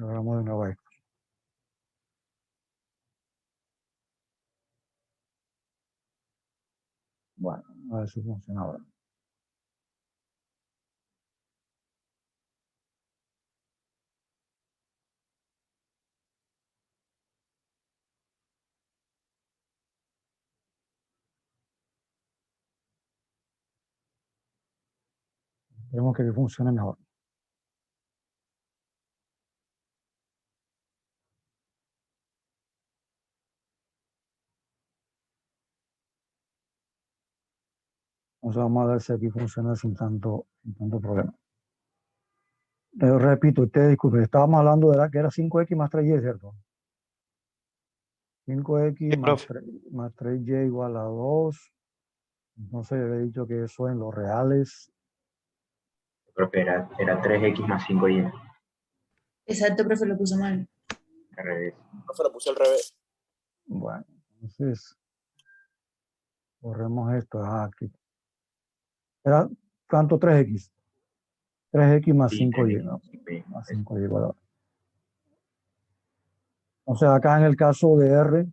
Ahora vamos de nuevo a esto. Bueno, a ver si funciona ahora. Esperemos que funcione mejor. Entonces vamos a ver si aquí funciona sin tanto problema. Repito, usted disculpe, estábamos hablando de que era 5x más 3y, ¿cierto? 5x Sí, profe. más 3y igual a 2. Entonces yo he dicho que eso en los reales. Profe, era 3x más 5y. Exacto, profe, lo puso mal. Al revés. Profe, lo puse al revés. Bueno, entonces borremos esto. Aquí. Era ¿cuánto? 3x. 3x más Sí, 5y, 3x ¿no? más 5y. Más 5y igual a 2. O sea, acá en el caso de R,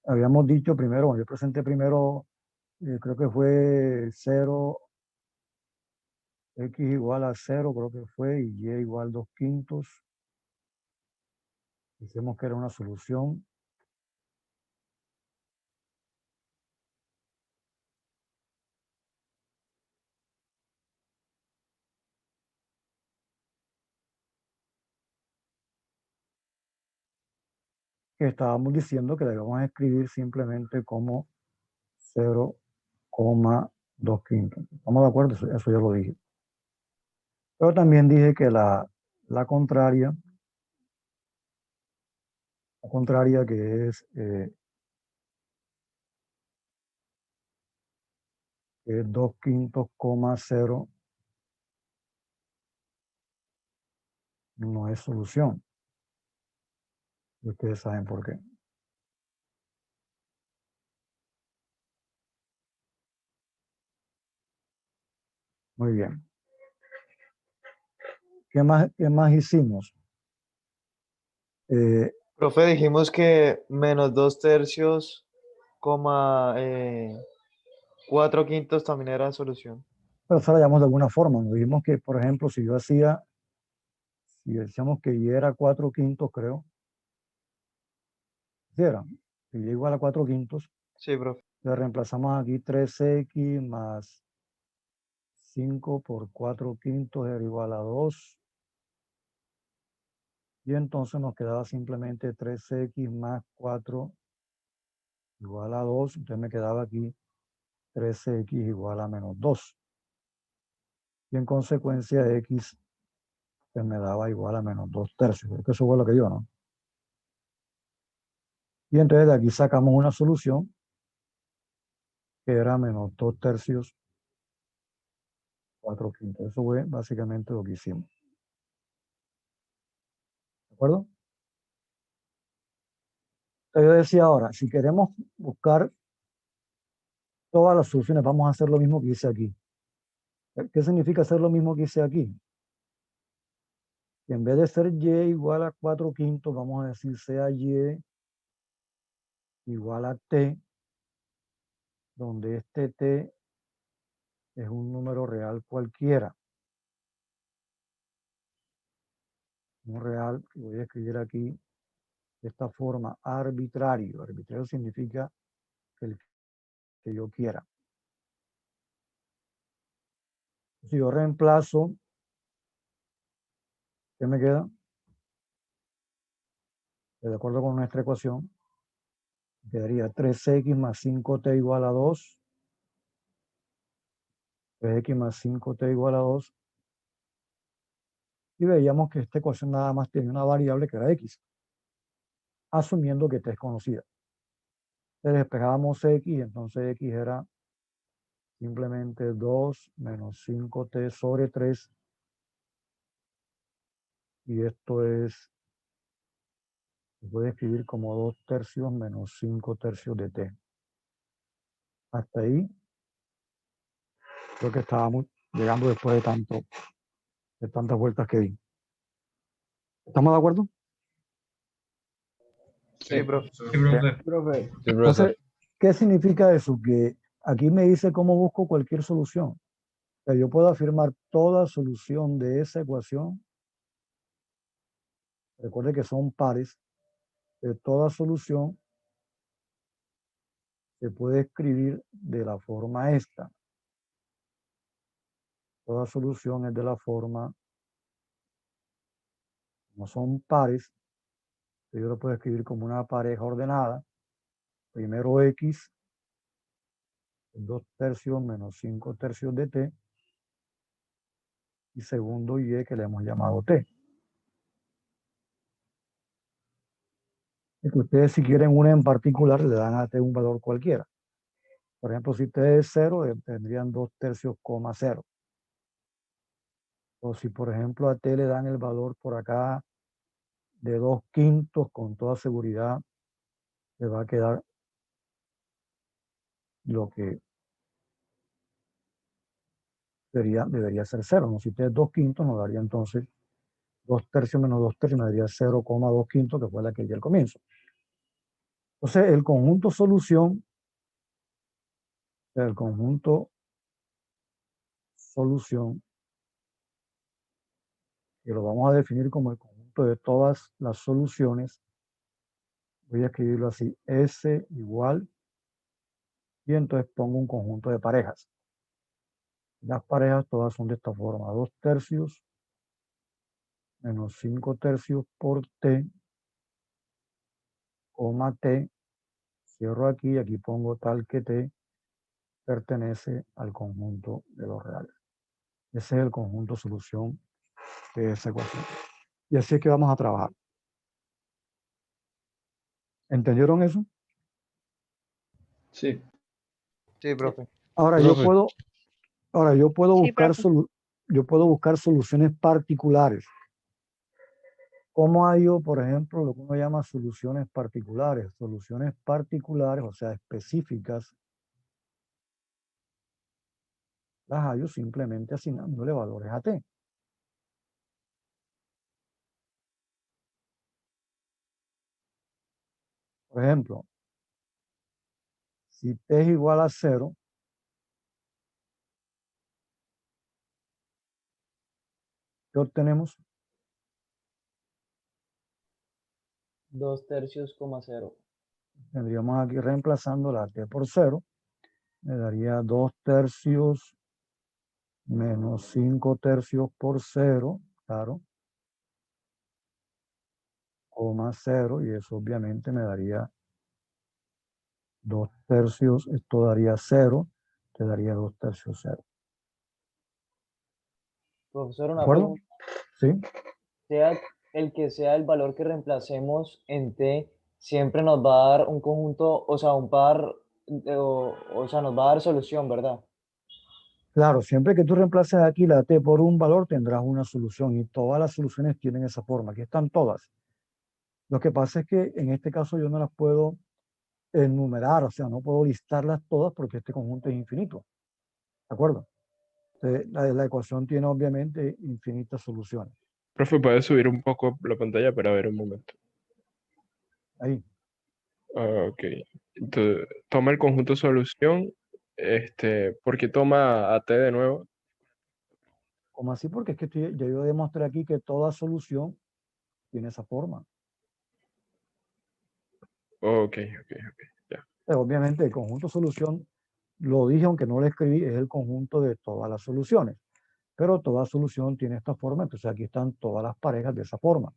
habíamos dicho primero, yo presenté primero, creo que fue 0, x igual a 0, creo que fue, y y igual 2/5. Dijimos que era una solución. Que estábamos diciendo que la íbamos a escribir simplemente como 0,2/5. ¿Estamos de acuerdo? Eso ya lo dije. Pero también dije que la contraria que es 2/5, no es solución. Y ustedes saben por qué. Muy bien. ¿Qué más hicimos? Profe, dijimos que menos 2/3, 4/5 también era solución. Pero eso lo llamamos de alguna forma. Nos dijimos que, por ejemplo, si decíamos que y era 4/5, creo. Si era, si y igual a 4/5, Sí, profe. le reemplazamos aquí 3x más 5 por 4/5 era igual a 2. Y entonces nos quedaba simplemente 3x más 4 igual a 2. Entonces me quedaba aquí 13x igual a menos 2. Y en consecuencia x pues me daba igual a menos 2/3. Creo que eso fue lo que dio, ¿no? Y entonces de aquí sacamos una solución que era menos 2/3, 4/5. Eso fue básicamente lo que hicimos. ¿De acuerdo? Entonces yo decía ahora, si queremos buscar todas las soluciones, vamos a hacer lo mismo que hice aquí. ¿Qué significa hacer lo mismo que hice aquí? Que en vez de ser y igual a 4/5, vamos a decir sea y igual a t, donde este t es un número real cualquiera. Un real que voy a escribir aquí de esta forma, arbitrario. Arbitrario significa el que yo quiera. Si yo reemplazo, ¿qué me queda? De acuerdo con nuestra ecuación, quedaría 3x más 5t igual a 2. 3x más 5t igual a 2. Y veíamos que esta ecuación nada más tiene una variable que era x, asumiendo que t es conocida. Le despejábamos x, entonces x era simplemente 2 menos 5t sobre 3. Y esto se puede escribir como 2/3 menos 5/3 de t. Hasta ahí creo que estábamos llegando después de tantas vueltas que di. ¿Estamos de acuerdo? Sí, profe. Sí, profe. Profe. Sí, profesor. Entonces, ¿qué significa eso? Que aquí me dice cómo busco cualquier solución. O sea, yo puedo afirmar toda solución de esa ecuación. Recuerde que son pares. De toda solución se puede escribir de la forma esta. Toda solución es de la forma, no son pares, yo lo puedo escribir como una pareja ordenada. Primero x, 2 tercios menos 5 tercios de t, y segundo y que le hemos llamado t. Es que ustedes, si quieren una en particular, le dan a t un valor cualquiera. Por ejemplo, si t es 0, tendrían 2 tercios, 0. O si, por ejemplo, a t le dan el valor por acá de 2 quintos, con toda seguridad le va a quedar lo que debería ser 0. ¿No? Si t es 2 quintos, nos daría entonces 2 tercios menos 2 tercios, nos daría 0,2 quintos, que fue la que di al comienzo. Entonces, el conjunto solución que lo vamos a definir como el conjunto de todas las soluciones, voy a escribirlo así, S igual, y entonces pongo un conjunto de parejas. Las parejas todas son de esta forma: 2 tercios menos 5 tercios por t, coma t, cierro aquí, aquí pongo tal que t pertenece al conjunto de los reales. Ese es el conjunto solución de esa ecuación. Y así es que vamos a trabajar. ¿Entendieron eso? Sí. Sí, profe. Ahora Profe. yo puedo Sí, buscar profe. yo puedo buscar soluciones particulares. ¿Cómo hay yo, por ejemplo, lo que uno llama soluciones particulares? Soluciones particulares, o sea, específicas, las hallo simplemente asignándole valores a t. Por ejemplo, si t es igual a 0, ¿qué obtenemos? 2 tercios, 0. Tendríamos aquí, reemplazando la t por 0, me daría 2 tercios menos 5 tercios por 0, claro, coma 0, y eso obviamente me daría 2 tercios, esto daría 0, te daría 2 tercios 0. Profesor, ¿De una acuerdo? pregunta. Sí, Sea el que sea el valor que reemplacemos en t, siempre nos va a dar un conjunto, o sea, un par, o sea, nos va a dar solución, ¿verdad? claro, siempre que tú reemplaces aquí la t por un valor, tendrás una solución, y todas las soluciones tienen esa forma. Aquí están todas. Lo que pasa es que en este caso yo no las puedo enumerar, o sea, no puedo listarlas todas porque este conjunto es infinito. ¿De acuerdo? Entonces, la ecuación tiene obviamente infinitas soluciones. Profe, ¿puede subir un poco la pantalla para ver un momento? Ahí. Ah, ok. Entonces, toma el conjunto solución. ¿Por qué toma a t de nuevo? Como así? Porque es que ya yo demostré aquí que toda solución tiene esa forma. Ok, ya. Obviamente el conjunto solución, lo dije aunque no lo escribí, es el conjunto de todas las soluciones. Pero toda solución tiene esta forma, entonces aquí están todas las parejas de esa forma.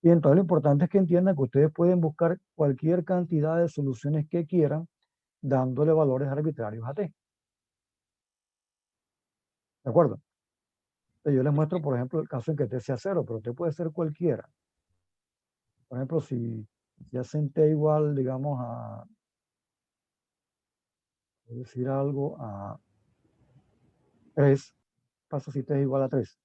Y entonces lo importante es que entiendan que ustedes pueden buscar cualquier cantidad de soluciones que quieran, dándole valores arbitrarios a t. ¿De acuerdo? Entonces yo les muestro, por ejemplo, el caso en que t sea 0, pero t puede ser cualquiera. Por ejemplo, si hacen t igual, digamos, a, voy a decir algo, a 3, pasa si t es igual a 3.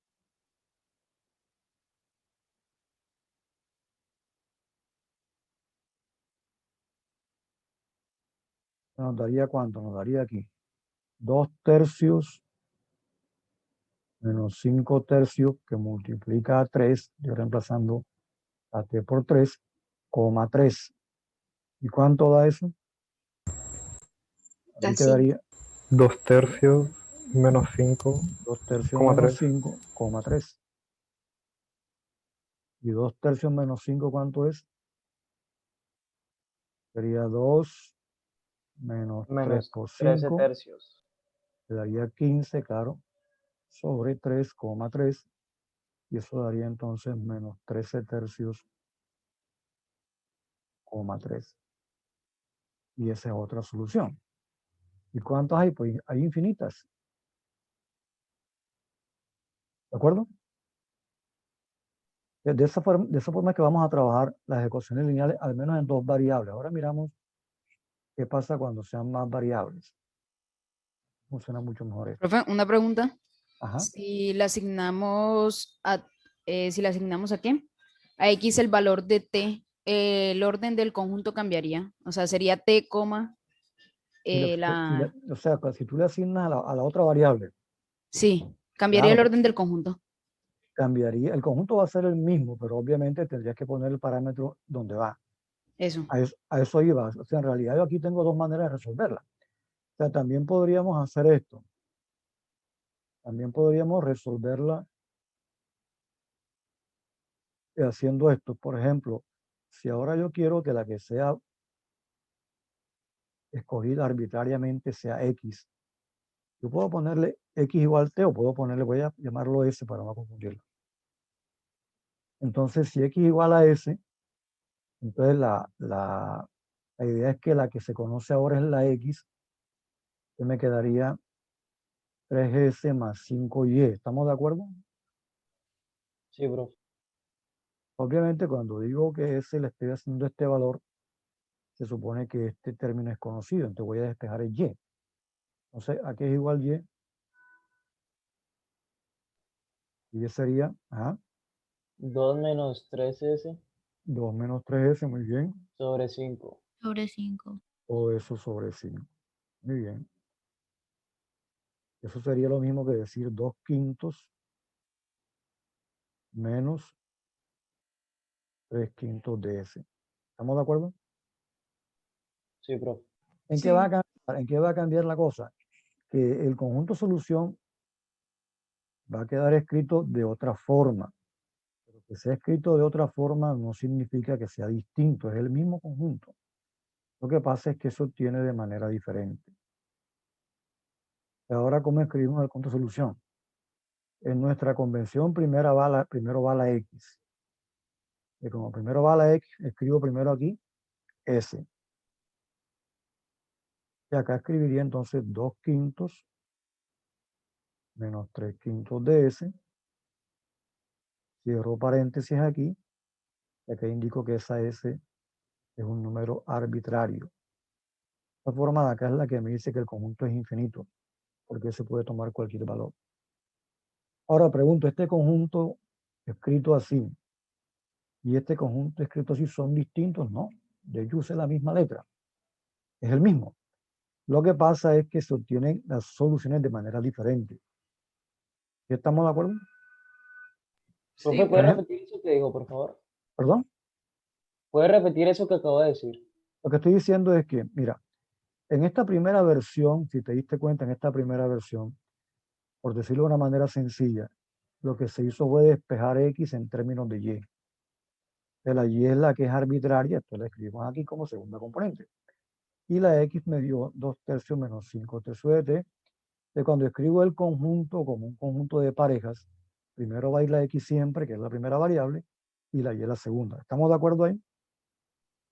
¿Nos daría cuánto? Nos daría aquí 2 tercios menos 5 tercios que multiplica a 3, yo reemplazando a t por 3, coma 3. ¿Y cuánto da eso? Aquí Da quedaría 2 tercios menos 5, 2 tercios coma menos 3. 5, coma 3. ¿Y 2 tercios menos 5 cuánto es? Sería 2 menos 3 Menos por 13 5, tercios. quedaría 15, claro, sobre 3,3. Y eso daría entonces menos 13 tercios, coma 3. Y esa es otra solución. ¿Y cuántas hay? Pues hay infinitas. ¿De acuerdo? De esa forma es que vamos a trabajar las ecuaciones lineales, al menos en dos variables. Ahora miramos qué pasa cuando sean más variables. Funciona mucho mejor esto. Profe, una pregunta. Ajá. Si le asignamos a qué? A X el valor de T, el orden del conjunto cambiaría. O sea, sería T, coma, O sea, si tú le asignas a la otra variable, sí, cambiaría el claro, orden del conjunto. cambiaría. El conjunto va a ser el mismo, pero obviamente tendrías que poner el parámetro donde va. Eso. A eso iba. O sea, en realidad yo aquí tengo dos maneras de resolverla. O sea, también podríamos hacer esto. También podríamos resolverla haciendo esto. Por ejemplo, si ahora yo quiero que la que sea escogida arbitrariamente sea X, yo puedo ponerle X igual T o puedo ponerle, voy a llamarlo S para no confundirlo. Entonces, si X igual a S, entonces la idea es que la que se conoce ahora es la X, que me quedaría 3S más 5Y. ¿Estamos de acuerdo? Sí, profe. Obviamente, cuando digo que S le estoy haciendo este valor, se supone que este término es conocido, entonces voy a despejar el Y. Entonces, ¿a qué es igual Y? Y sería 2 menos 3S 2 menos 3S, muy bien, sobre 5. Sobre 5. o eso sobre 5. Muy bien. Eso sería lo mismo que decir 2 quintos menos 3 quintos de S. ¿Estamos de acuerdo? Sí, profe. ¿En qué va a cambiar? ¿En qué va a cambiar la cosa? Que el conjunto solución va a quedar escrito de otra forma. Pero que sea escrito de otra forma no significa que sea distinto, es el mismo conjunto. Lo que pasa es que se obtiene de manera diferente. Ahora, ¿cómo escribimos el conjunto solución? En nuestra convención primero va la X. Y como primero va la X, escribo primero aquí S. Y acá escribiría entonces 2 quintos menos 3 quintos de S. Cierro paréntesis aquí. Y acá indico que esa S es un número arbitrario. Esta forma de acá es la que me dice que el conjunto es infinito, porque se puede tomar cualquier valor. Ahora pregunto, ¿este conjunto escrito así y este conjunto escrito así son distintos? No, de hecho usé la misma letra. Es el mismo. Lo que pasa es que se obtienen las soluciones de manera diferente. ¿Estamos de acuerdo? Profe, ¿puede repetir eso que dijo, por favor? ¿Perdón? ¿Puede repetir eso que acabo de decir? Lo que estoy diciendo es que, mira, en esta primera versión, si te diste cuenta, en esta primera versión, por decirlo de una manera sencilla, lo que se hizo fue despejar X en términos de Y. De la Y es la que es arbitraria, esto la escribimos aquí como segunda componente. Y la X me dio 2 tercios menos 5 tercios de T. De cuando escribo el conjunto como un conjunto de parejas, primero va a ir la X siempre, que es la primera variable, y la Y la segunda. ¿Estamos de acuerdo ahí?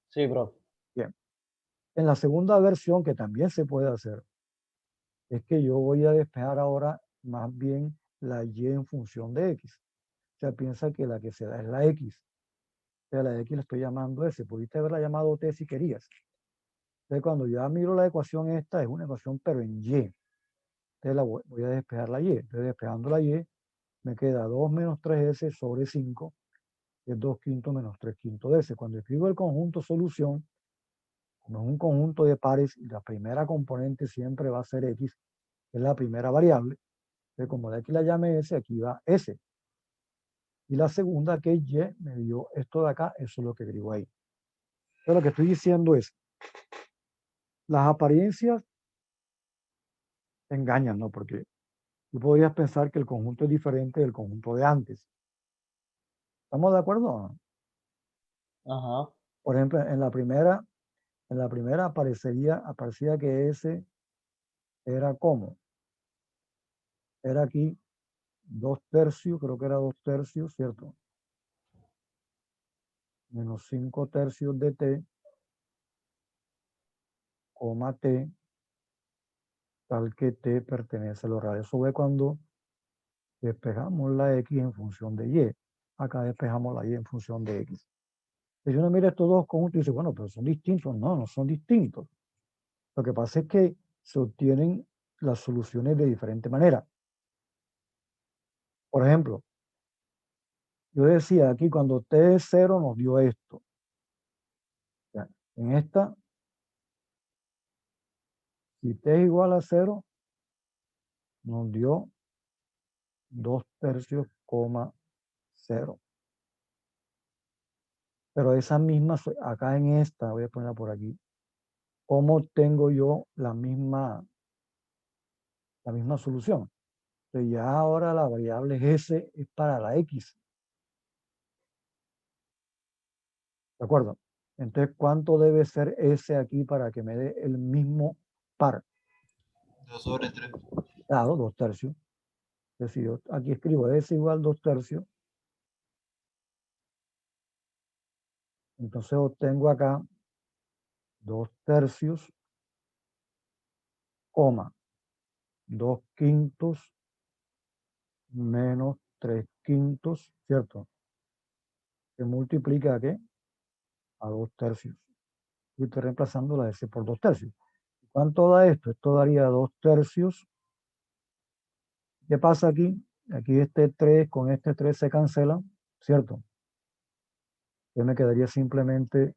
Sí, profe. Bien. En la segunda versión, que también se puede hacer, es que yo voy a despejar ahora más bien la Y en función de X. O sea, piensa que la que se da es la X. O sea, la X la estoy llamando S. Pudiste haberla llamado T si querías. Entonces, cuando ya miro la ecuación esta, es una ecuación pero en Y. Entonces, voy a despejar la Y. Entonces, despejando la Y, me queda 2 menos 3S sobre 5, que es 2 quintos menos 3 quintos de S. Cuando escribo el conjunto solución, como es un conjunto de pares y la primera componente siempre va a ser X, que es la primera variable, Entonces, como la X la llame S, aquí va S. Y la segunda, que es Y, me dio esto de acá, eso es lo que escribo ahí. Entonces, lo que estoy diciendo es, las apariencias engañan, ¿no? Porque tú podrías pensar que el conjunto es diferente del conjunto de antes. ¿Estamos de acuerdo? Ajá. Por ejemplo, en la primera aparecía que S era como. Era aquí 2/3, creo que era 2/3, ¿cierto? Menos 5/3 de T, coma T, tal que T pertenece a lo real. Eso fue cuando despejamos la X en función de Y. Acá despejamos la Y en función de X. Si uno mira estos dos conjuntos y dice, bueno, pero son distintos. No, no son distintos. Lo que pasa es que se obtienen las soluciones de diferente manera. Por ejemplo, yo decía aquí cuando T es 0 nos dio esto. Ya, en esta, si T es igual a 0, nos dio 2/3, 0. Pero esa misma, acá en esta, voy a ponerla por aquí, ¿cómo tengo yo la misma solución? Entonces ya ahora la variable S es para la X. ¿De acuerdo? Entonces, ¿cuánto debe ser S aquí para que me dé el mismo par? 2/3. Claro, 2/3. Es decir, yo aquí escribo S igual 2/3. Entonces obtengo acá 2/3, coma, 2/5 menos 3/5, ¿cierto? Que multiplica ¿a qué? A 2/3. Y estoy reemplazando la S por 2/3. ¿Cuánto da esto? Esto daría 2/3. ¿Qué pasa aquí? Aquí este 3 con este 3 se cancelan, ¿cierto? Ya me quedaría simplemente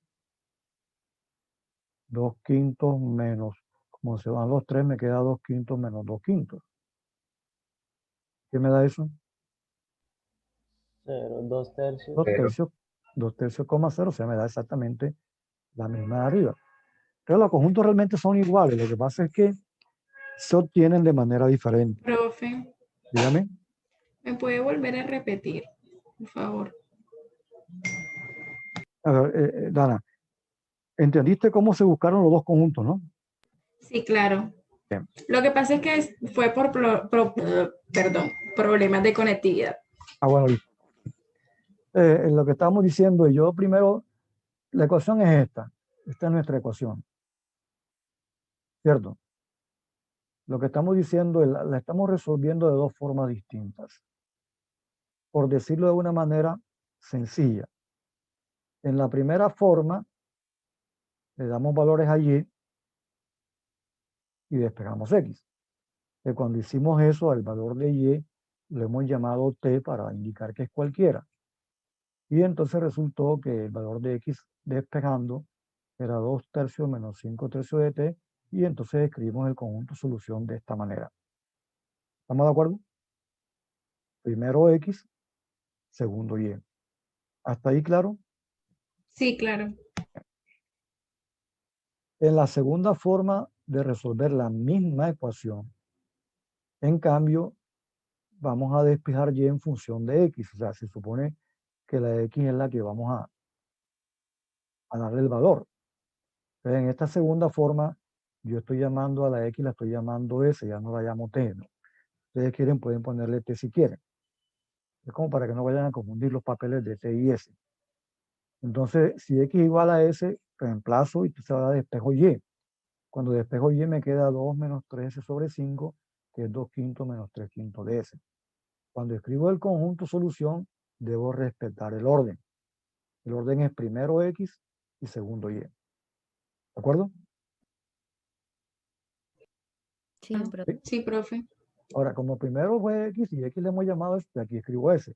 2/5 menos, como se van los 3, me queda 2/5 menos 2/5. ¿Qué me da eso? 0, 2/3. 2/3, 2/3, 0, o sea, me da exactamente la misma de arriba. Pero los conjuntos realmente son iguales, lo que pasa es que se obtienen de manera diferente. Profe, Dígame. ¿me puede volver a repetir, por favor? A ver, Dana, ¿entendiste cómo se buscaron los dos conjuntos, no? Sí, claro. Bien. Lo que pasa es que fue por perdón, problemas de conectividad. Bueno, listo. Lo que estamos diciendo, yo primero, la ecuación es esta. Esta es nuestra ecuación. ¿Cierto? Lo que estamos diciendo, la estamos resolviendo de dos formas distintas. Por decirlo de una manera sencilla. En la primera forma, le damos valores a Y y despejamos X. Cuando hicimos eso, al valor de Y lo hemos llamado T para indicar que es cualquiera. Y entonces resultó que el valor de X despejando era 2/3 menos 5/3 de T, y entonces escribimos el conjunto solución de esta manera. ¿Estamos de acuerdo? Primero X, segundo Y. ¿Hasta ahí claro? Sí, claro. En la segunda forma de resolver la misma ecuación, en cambio, vamos a despejar Y en función de X. O sea, se supone que la X es la que vamos a darle el valor. Entonces, en esta segunda forma, yo estoy llamando a la X, la estoy llamando S, ya no la llamo T, ¿no? Ustedes quieren, pueden ponerle T si quieren. Es como para que no vayan a confundir los papeles de T y S. Entonces, si X igual a S, reemplazo y se va a despejo Y. Cuando despejo Y me queda 2 menos 13/5, que es 2/5 menos 3/5 de S. Cuando escribo el conjunto solución, debo respetar el orden. El orden es primero X y segundo Y. ¿De acuerdo? Sí, profe. Sí, profe. Ahora, como primero fue X y X le hemos llamado, aquí escribo S.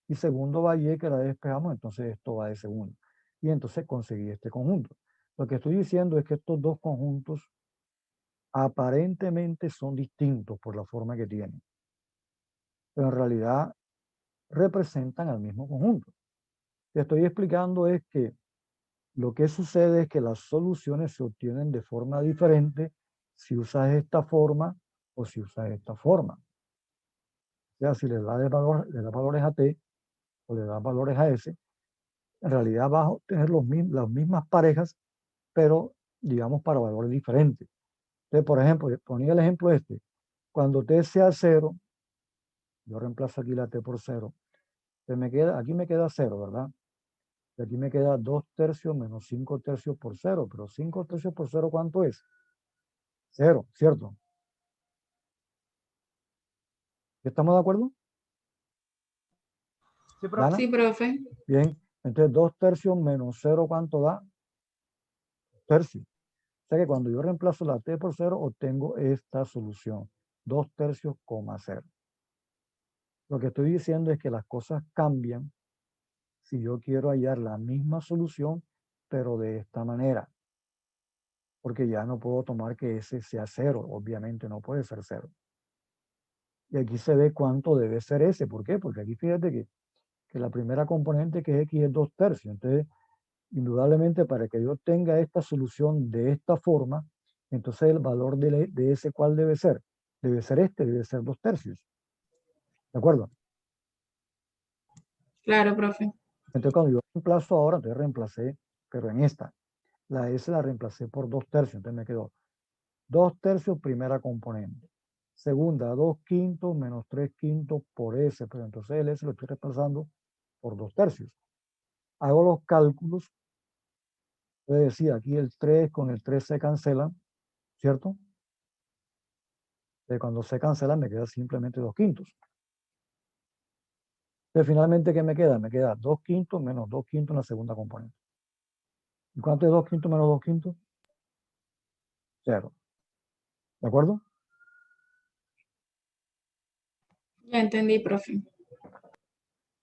Y segundo va Y, que la despejamos, entonces esto va de segundo. Y entonces conseguí este conjunto. Lo que estoy diciendo es que estos dos conjuntos aparentemente son distintos por la forma que tienen. pero en realidad representan al mismo conjunto. Te estoy explicando es que lo que sucede es que las soluciones se obtienen de forma diferente si usas esta forma o si usas esta forma. O sea, si le das valores a t o le das valores a s, en realidad vas a obtener las mismas parejas, pero digamos para valores diferentes. Entonces, por ejemplo, ponía el ejemplo este. Cuando t sea 0, yo reemplazo aquí la t por 0. Aquí me queda 0, ¿verdad? Y aquí me queda 2 tercios menos 5 tercios por 0. Pero 5 tercios por 0, ¿cuánto es? 0, ¿cierto? ¿Estamos de acuerdo? Sí, profe. ¿Dana? Sí, profe. Bien. Entonces, 2 tercios menos 0, ¿cuánto da? Tercios. O sea que cuando yo reemplazo la t por 0, obtengo esta solución. 2 tercios, 0. Lo que estoy diciendo es que las cosas cambian si yo quiero hallar la misma solución, pero de esta manera. Porque ya no puedo tomar que ese sea 0. Obviamente no puede ser 0. Y aquí se ve cuánto debe ser ese. ¿Por qué? Porque aquí fíjate que la primera componente que es x es 2 tercios. Entonces, indudablemente para que yo tenga esta solución de esta forma, entonces el valor de ese, ¿cuál debe ser? Debe ser debe ser 2 tercios. ¿De acuerdo? Claro, profe. Entonces cuando yo reemplazo ahora, entonces reemplacé, pero en esta, la S la reemplacé por 2 tercios. Entonces me quedó 2 tercios primera componente. Segunda, 2 quintos menos 3 quintos por S, pero entonces el S lo estoy reemplazando por 2 tercios. Hago los cálculos. Puede decir, aquí el 3 con el 3 se cancelan, ¿cierto? Cuando se cancelan me queda simplemente 2 quintos. Entonces finalmente, ¿qué me queda? Me queda 2 quintos menos 2 quintos en la segunda componente. ¿Y cuánto es 2 quintos menos 2 quintos? 0. ¿De acuerdo? Ya entendí, profe.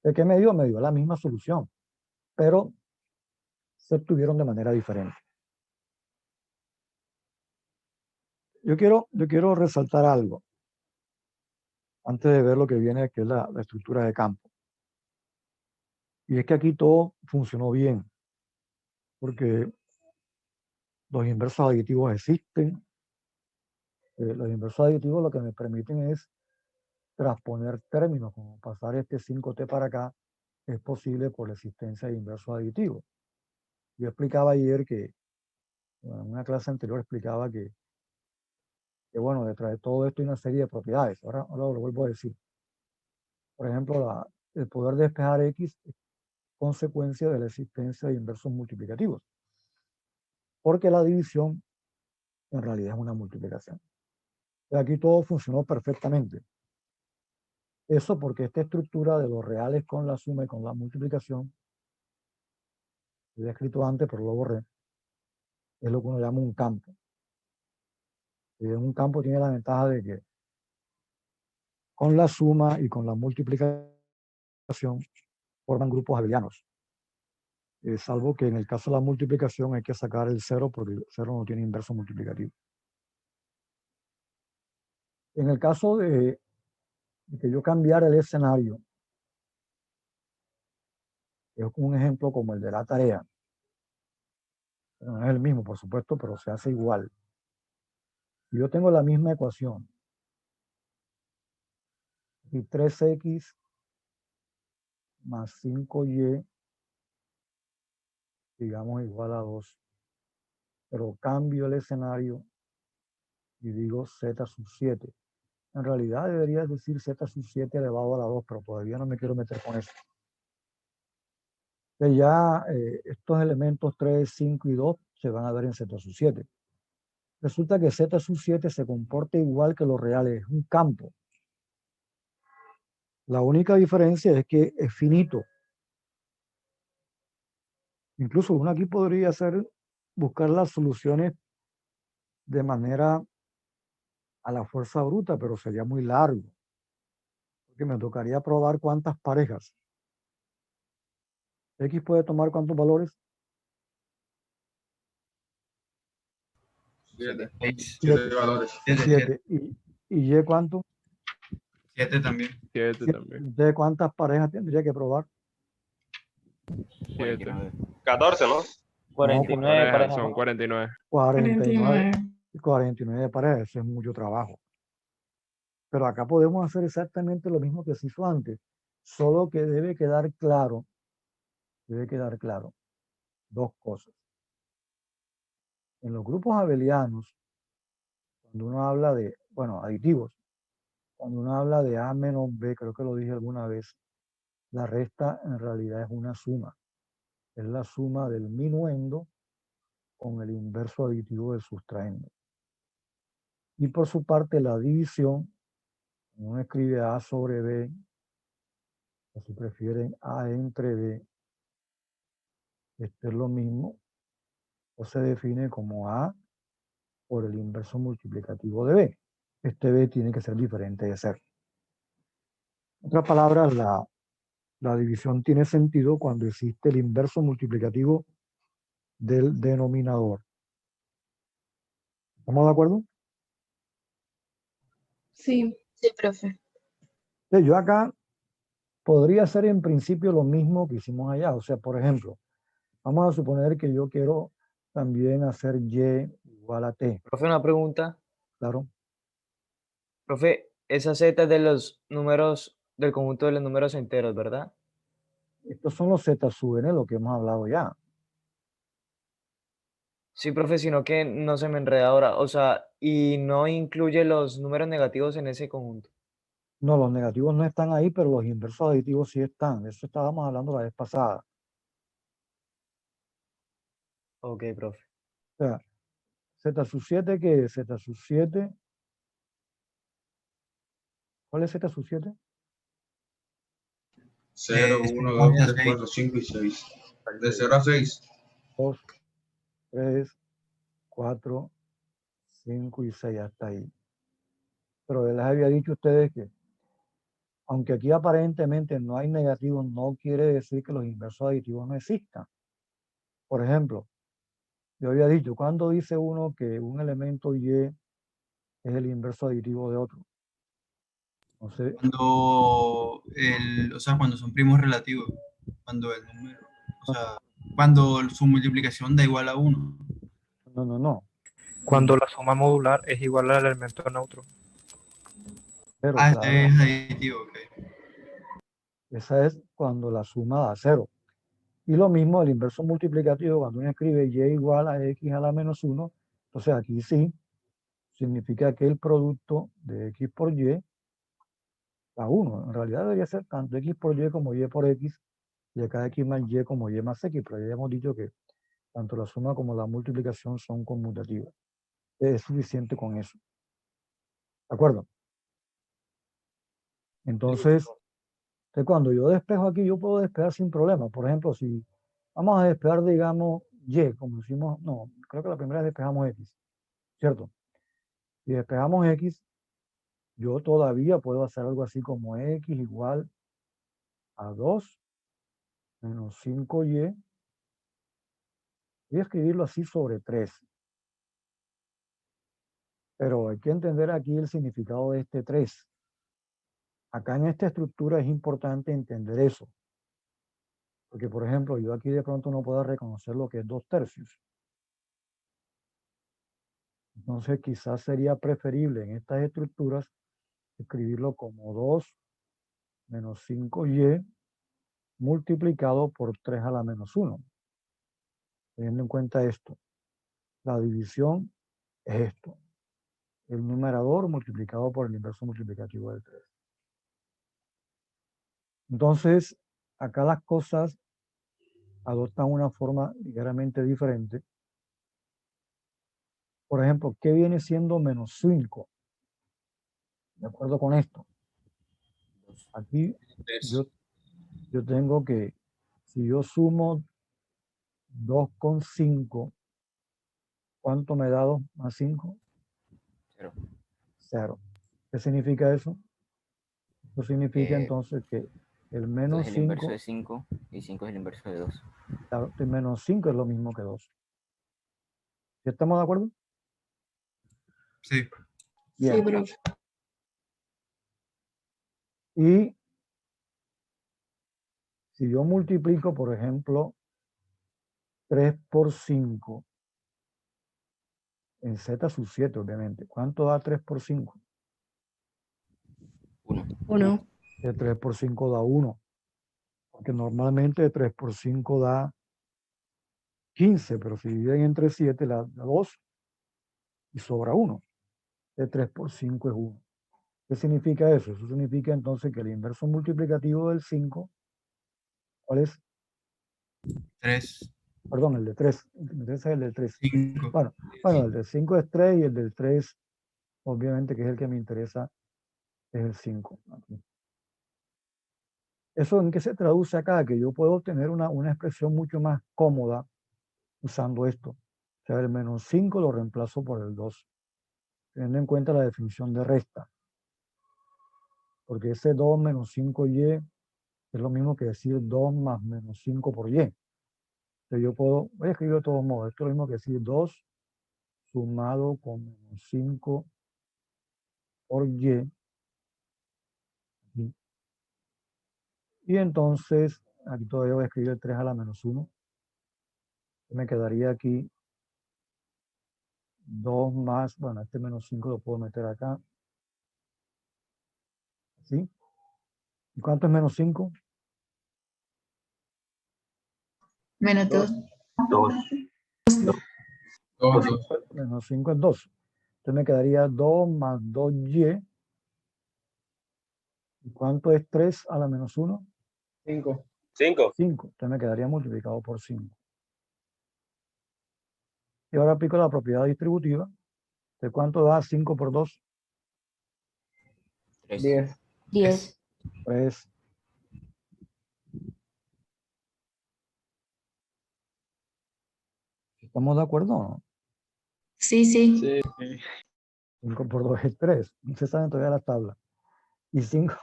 ¿De qué me dio? Me dio la misma solución, pero se obtuvieron de manera diferente. Yo quiero resaltar algo antes de ver lo que viene, que es la estructura de campo. Y es que aquí todo funcionó bien, porque los inversos aditivos existen. Los inversos aditivos lo que me permiten es transponer términos, como pasar este 5t para acá, es posible por la existencia de inversos aditivos. Yo explicaba ayer que, bueno, en una clase anterior explicaba que bueno, detrás de todo esto hay una serie de propiedades. Ahora lo vuelvo a decir. Por ejemplo, el poder despejar X es consecuencia de la existencia de inversos multiplicativos. Porque la división en realidad es una multiplicación. Y aquí todo funcionó perfectamente. Eso porque esta estructura de los reales con la suma y con la multiplicación, lo había escrito antes, pero lo borré, es lo que uno llama un campo. Y en un campo tiene la ventaja de que con la suma y con la multiplicación forman grupos abelianos. Salvo que en el caso de la multiplicación hay que sacar el 0 porque el 0 no tiene inverso multiplicativo. En el caso de que yo cambiara el escenario, es un ejemplo como el de la tarea. No es el mismo, por supuesto, pero se hace igual. Si yo tengo la misma ecuación y 3x más 5y, digamos, igual a 2, pero cambio el escenario y digo z sub 7. En realidad debería decir z sub 7 elevado a la 2, pero todavía no me quiero meter con eso. Que ya estos elementos 3, 5 y 2 se van a ver en z sub 7. Resulta que z sub 7 se comporta igual que los reales, es un campo. La única diferencia es que es finito. Incluso uno aquí podría buscar las soluciones de manera a la fuerza bruta, pero sería muy largo. Porque me tocaría probar cuántas parejas. X puede tomar cuántos valores. 7. 7 valores. 7. ¿Y Y cuánto? 7 también. 7 también. ¿Usted cuántas parejas tendría que probar? 7. 14, ¿no? 49 parejas, Son ¿no? 49. 49. 49 parejas, eso es mucho trabajo. Pero acá podemos hacer exactamente lo mismo que se hizo antes, solo que debe quedar claro dos cosas. En los grupos abelianos, cuando uno habla de, bueno, aditivos, cuando uno habla de A menos B, creo que lo dije alguna vez, la resta en realidad es una suma. Es la suma del minuendo con el inverso aditivo del sustraendo. Y por su parte, la división, uno escribe A sobre B, o si prefieren A entre B, esto es lo mismo, o se define como A por el inverso multiplicativo de B. Este B tiene que ser diferente de ser. En otras palabras, la división tiene sentido cuando existe el inverso multiplicativo del denominador. ¿Estamos de acuerdo? Sí. Sí, profe. Entonces, yo acá podría hacer en principio lo mismo que hicimos allá. O sea, por ejemplo, vamos a suponer que yo quiero también hacer Y igual a T. Profe, una pregunta. Claro. Profe, esa Z es de los números, del conjunto de los números enteros, ¿verdad? Estos son los Z sub n, lo que hemos hablado ya. Sí, profe, sino que no se me enreda ahora. O sea, y no incluye los números negativos en ese conjunto. No, los negativos no están ahí, pero los inversos aditivos sí están. De eso estábamos hablando la vez pasada. Ok, profe. O sea, Z sub 7, ¿qué es? Z sub 7. ¿Cuál es Z sub 7? 0, 1, 2, 3, 4, 5 y 6. De 0 a 6. 2, 3, 4, 5 y 6 hasta ahí. Pero les había dicho a ustedes que, aunque aquí aparentemente no hay negativos, no quiere decir que los inversos aditivos no existan. Por ejemplo, yo había dicho, ¿cuándo dice uno que un elemento Y es el inverso aditivo de otro? Entonces, Cuando son primos relativos. Cuando el número. O sea, cuando su multiplicación da igual a 1. no. Cuando la suma modular es igual al elemento neutro. Pero Ah, claro, este es aditivo, ok. esa es cuando la suma da 0. Y lo mismo el inverso multiplicativo, cuando uno escribe Y igual a X a la menos 1, entonces aquí sí, significa que el producto de X por Y da 1. En realidad debería ser tanto X por Y como Y por X, y acá X más Y como Y más X, pero ya hemos dicho que tanto la suma como la multiplicación son conmutativas. Es suficiente con eso. ¿De acuerdo? Entonces, cuando yo despejo aquí, yo puedo despejar sin problema. Por ejemplo, si vamos a despejar, digamos, Y, como hicimos, no, creo que la primera vez despejamos X, ¿cierto? Si despejamos X, yo todavía puedo hacer algo así como X igual a 2 menos 5Y. Voy a escribirlo así sobre 3. Pero hay que entender aquí el significado de este 3. Acá en esta estructura es importante entender eso. Porque, por ejemplo, yo aquí de pronto no puedo reconocer lo que es 2/3. Entonces, quizás sería preferible en estas estructuras escribirlo como 2 menos 5Y multiplicado por 3 a la menos 1. Teniendo en cuenta esto, la división es esto. El numerador multiplicado por el inverso multiplicativo del 3. Entonces, acá las cosas adoptan una forma ligeramente diferente. Por ejemplo, ¿qué viene siendo menos 5? De acuerdo con esto. Aquí yo tengo que, si yo sumo 2,5, ¿cuánto me da 2 más 5? 0. 0. ¿Qué significa eso? Eso significa Eh, entonces que el 2 menos es el inverso 5, de 5 y 5 es el inverso de 2. claro, el menos 5 es lo mismo que 2. ¿Sí estamos de acuerdo? Sí. Bien. Sí, profe. Y si yo multiplico, por ejemplo, 3 por 5 en z sub 7, obviamente, ¿cuánto da 3 por 5? 1. 3 por 5 da 1, porque normalmente 3 por 5 da 15, pero si dividen entre 7 da 2 y sobra 1. De 3 por 5 es 1. ¿Qué significa eso? Eso significa entonces que el inverso multiplicativo del 5, ¿cuál es? 3, Perdón, el de 3. Ese es el del 3. 5. Bueno, el del 5 es 3 y el del 3, obviamente, que es el que me interesa, es el 5. Aquí. ¿Eso en qué se traduce acá? Que yo puedo obtener una expresión mucho más cómoda usando esto. O sea, el menos 5 lo reemplazo por el 2, teniendo en cuenta la definición de resta. Porque ese 2 menos 5y es lo mismo que decir 2 más menos 5 por y. Entonces yo puedo, voy a escribir de todos modos, esto es lo mismo que decir 2 sumado con menos 5 por y. Y entonces, aquí todavía voy a escribir el 3 a la menos 1. Me quedaría aquí 2 más, bueno, este menos 5 lo puedo meter acá. ¿Sí? ¿Y cuánto es menos 5? Menos 2. 2. Menos 5 es 2. Entonces me quedaría 2 más 2y. ¿Y cuánto es 3 a la menos 1? 5. 5. Entonces me quedaría multiplicado por 5. Y ahora aplico la propiedad distributiva. ¿De cuánto da 5 por 2? 10. 10. 3. ¿Estamos de acuerdo o no? Sí, sí. Sí. 5 por 2 es 3. No se saben todavía las tablas. Y 5,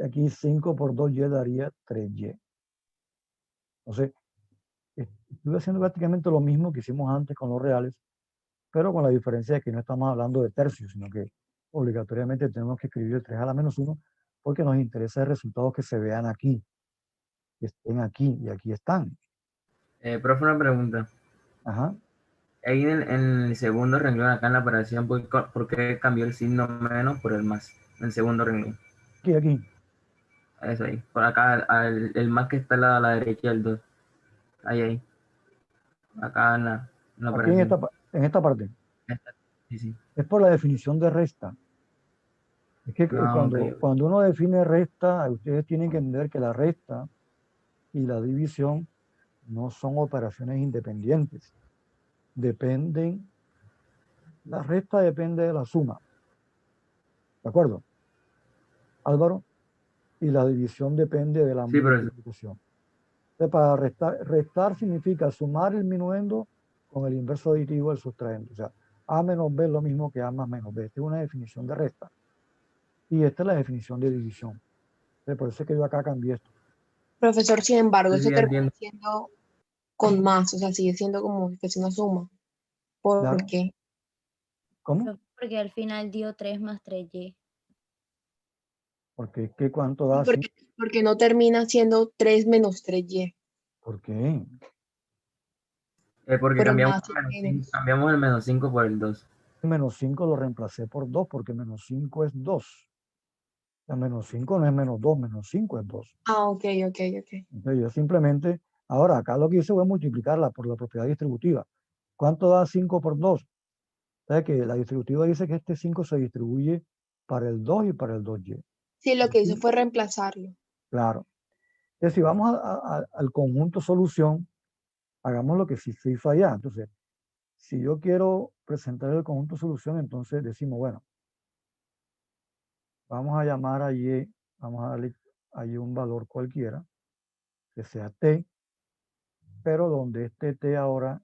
aquí 5 por 2y daría 3y. Entonces, estuve haciendo prácticamente lo mismo que hicimos antes con los reales, pero con la diferencia de que no estamos hablando de tercios, sino que obligatoriamente tenemos que escribir el 3 a la menos 1 porque nos interesa el resultado que se vean aquí, que estén aquí y aquí están. Profe, una pregunta. Ajá. Ahí en el segundo renglón, acá en la operación, ¿por qué cambió el signo menos por el más? En el segundo renglón. Aquí. Eso ahí. Por acá, el más que está a la derecha del 2. Ahí. Acá en la Aquí en operación. esta parte. Sí, sí. Es por la definición de resta. Es que Ah, ok. cuando uno define resta, ustedes tienen que entender que la resta y la división no son operaciones independientes. La resta depende de la suma. ¿De acuerdo, Álvaro? Y la división depende de la Sí, pero multiplicación. Entonces, para restar significa sumar el minuendo con el inverso aditivo del sustraendo. O sea, A menos B es lo mismo que A más menos B. Esta es una definición de resta. Y esta es la definición de división. Entonces, por eso es que yo acá cambié esto. Profesor, sin embargo, sí, eso ya termina entiendo. siendo con más, o sea, sigue siendo como que es una suma. ¿Por Claro. qué? ¿Cómo? Porque al final dio 3 más 3y. Porque es que cuánto da así. Porque no termina siendo 3 menos 3y. ¿Por qué? Porque Por el cambiamos más y el menos. cambiamos el menos 5 por el 2. Menos 5 lo reemplacé por 2 porque menos 5 es 2. O menos 5 no es menos 2, menos 5 es 2. Ah, ok. Entonces yo simplemente, ahora acá lo que hice fue multiplicarla por la propiedad distributiva. ¿Cuánto da 5 por 2? ¿Sabes que la distributiva dice que este 5 se distribuye para el 2 y para el 2y? Sí, lo que hizo fue reemplazarlo. Claro. Entonces si vamos al conjunto solución, hagamos lo que sí se hizo allá. Entonces, si yo quiero presentar el conjunto solución, entonces decimos, bueno, vamos a llamar a y, vamos a darle ahí un valor cualquiera, que sea t, pero donde este t ahora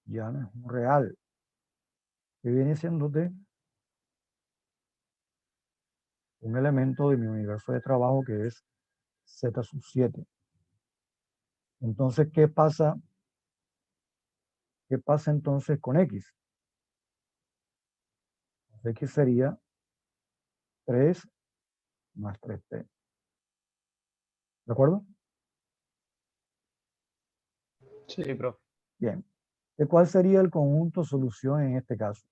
ya no es un real, que viene siendo t un elemento de mi universo de trabajo que es z sub 7. Entonces, ¿qué pasa? ¿Qué pasa entonces con x? X sería 3 más 3t. ¿De acuerdo? Sí, profe. Bien. ¿Cuál sería el conjunto solución en este caso?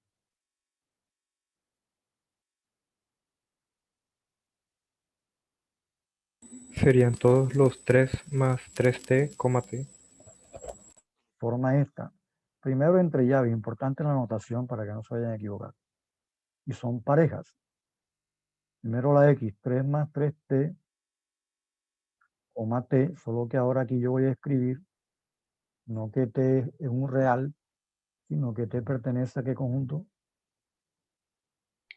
Serían todos los 3 más 3t, t. Forma esta. Primero entre llaves, importante la anotación para que no se vayan a equivocar. Y son parejas. Primero la x, 3 más 3t, t, solo que ahora aquí yo voy a escribir, no que t es un real, sino que t pertenece a qué conjunto,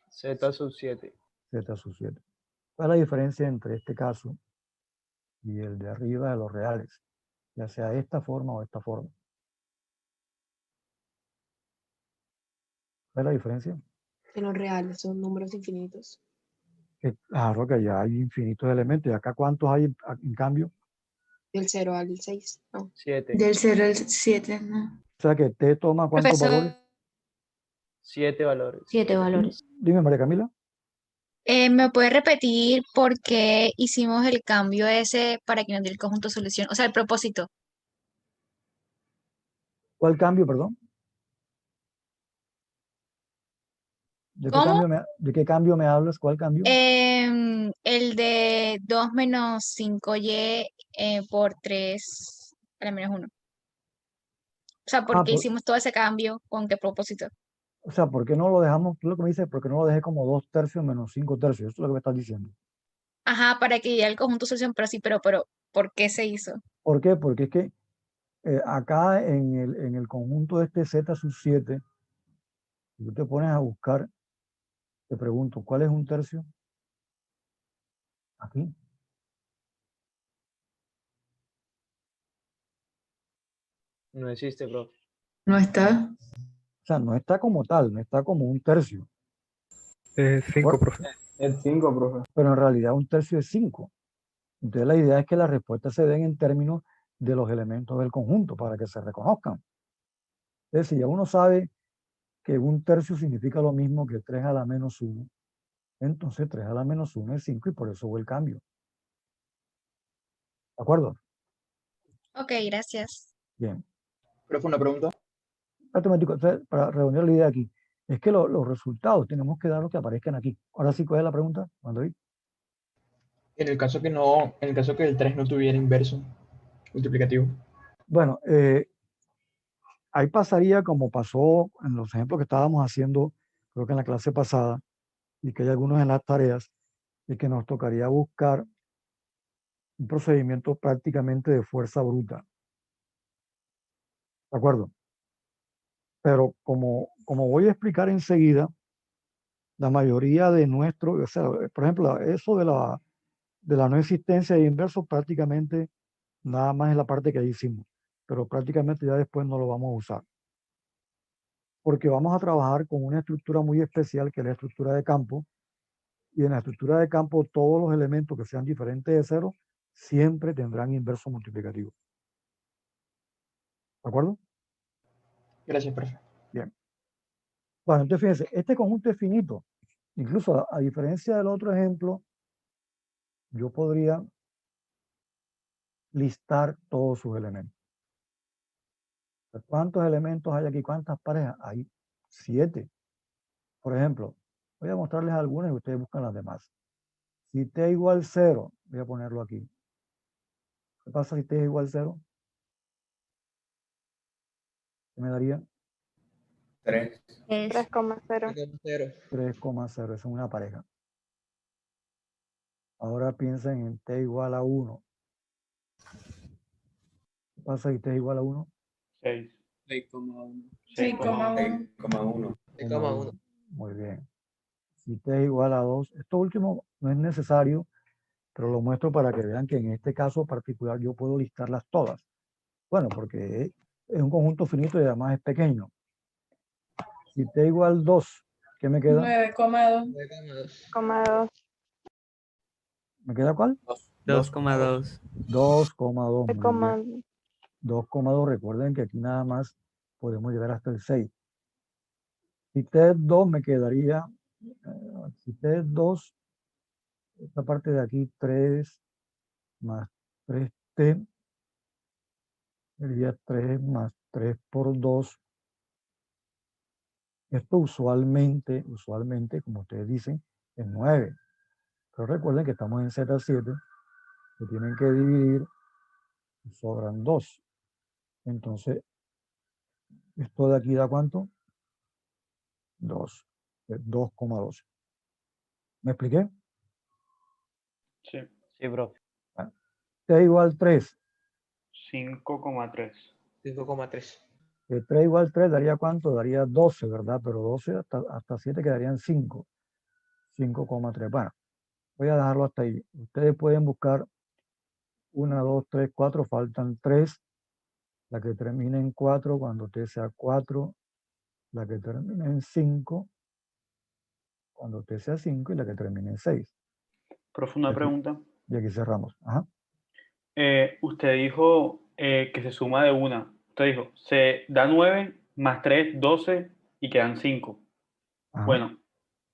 Z sub 7. z sub 7. ¿Cuál es la diferencia entre este caso y el de arriba de los reales? Ya sea esta forma o esta forma. ¿Cuál es la diferencia? Que los reales son números infinitos. Claro que ya hay infinitos elementos. ¿Y acá cuántos hay en cambio? Del 0 al 6, no. 7. Del 0 al 7, ¿no? O sea que t toma cuántos valores. 7 valores. 7 valores. Dime, María Camila. ¿Me puede repetir por qué hicimos el cambio ese para que nos dé el conjunto solución? O sea, el propósito. ¿Cuál cambio, perdón? ¿De qué ¿Cómo? cambio me hablas? ¿Cuál cambio? El de 2 menos 5y por 3 a la menos 1. O sea, ¿por qué hicimos todo ese cambio? ¿Con qué propósito? O sea, ¿por qué no lo dejamos? Tú lo que me dices, ¿por qué no lo dejé como 2 tercios menos 5 tercios? Eso es lo que me estás diciendo. Ajá, para que diera el conjunto solución, pero sí, pero, ¿por qué se hizo? ¿Por qué? Porque es que acá en el conjunto de este z sub 7, si tú te pones a buscar, te pregunto, ¿cuál es un tercio? Aquí. No existe, profe. No está. O sea, no está como tal, no está como un tercio. 5, profe. Es 5, profe. Pero en realidad un tercio es 5. Entonces la idea es que las respuestas se den en términos de los elementos del conjunto para que se reconozcan. Entonces, si ya uno sabe que un tercio significa lo mismo que 3 a la menos 1, entonces 3 a la menos 1 es 5 y por eso hubo el cambio. ¿De acuerdo? Ok, gracias. Bien. Profe, una pregunta. Entonces, para reunir la idea aquí, es que los resultados tenemos que dar los que aparezcan aquí. Ahora sí, ¿cuál es la pregunta? David. En el caso que el 3 no tuviera inverso multiplicativo. Bueno, ahí pasaría como pasó en los ejemplos que estábamos haciendo, creo que en la clase pasada, y que hay algunos en las tareas, y que nos tocaría buscar un procedimiento prácticamente de fuerza bruta. ¿De acuerdo? Pero como voy a explicar enseguida, la mayoría de nuestros, o sea, por ejemplo, eso de la no existencia de inversos prácticamente nada más es la parte que hicimos, pero prácticamente ya después no lo vamos a usar. Porque vamos a trabajar con una estructura muy especial que es la estructura de campo, y en la estructura de campo todos los elementos que sean diferentes de cero siempre tendrán inverso multiplicativo. ¿De acuerdo? Gracias, profe. Bien. Bueno, entonces fíjense, este conjunto es finito. Incluso a diferencia del otro ejemplo, yo podría listar todos sus elementos. ¿Cuántos elementos hay aquí? ¿Cuántas parejas? Hay 7. Por ejemplo, voy a mostrarles algunas y ustedes buscan las demás. Si t igual 0, voy a ponerlo aquí. ¿Qué pasa si t es igual 0? ¿Qué me daría? 3. 3,0. 3,0, es una pareja. Ahora piensen en t igual a 1. ¿Qué pasa si t es igual a 1? 6. 6,1. 6,1. 6,1. Muy bien. Si t es igual a 2, esto último no es necesario, pero lo muestro para que vean que en este caso particular yo puedo listarlas todas. Bueno, porque es un conjunto finito y además es pequeño. Si t igual 2, ¿qué me queda? 9,2. 9,2. ¿Me queda cuál? 2,2. 2,2. Muy bien. 9,2. 2,2. Recuerden que aquí nada más podemos llegar hasta el 6. Si t es 2 me quedaría, si t es 2, esta parte de aquí, 3 más 3t, sería 3 más 3 por 2. Esto usualmente, como ustedes dicen, es 9. Pero recuerden que estamos en Z7, que tienen que dividir, sobran 2. Entonces, esto de aquí da ¿cuánto? 2. 2,12. ¿Me expliqué? Sí. Sí, profe. T igual 3. 5,3. 5,3. 3 igual 3 daría ¿cuánto? Daría 12, ¿verdad? Pero 12 hasta 7 quedarían 5. 5,3. Bueno, voy a dejarlo hasta ahí. Ustedes pueden buscar 1, 2, 3, 4. Faltan 3. La que termine en 4 cuando T sea 4. La que termine en 5 cuando T sea 5. Y la que termine en 6. Profe, una pregunta. Y aquí cerramos. Ajá. Usted dijo que se suma de una. Usted dijo, se da 9 más 3, 12 y quedan 5. Ajá. Bueno,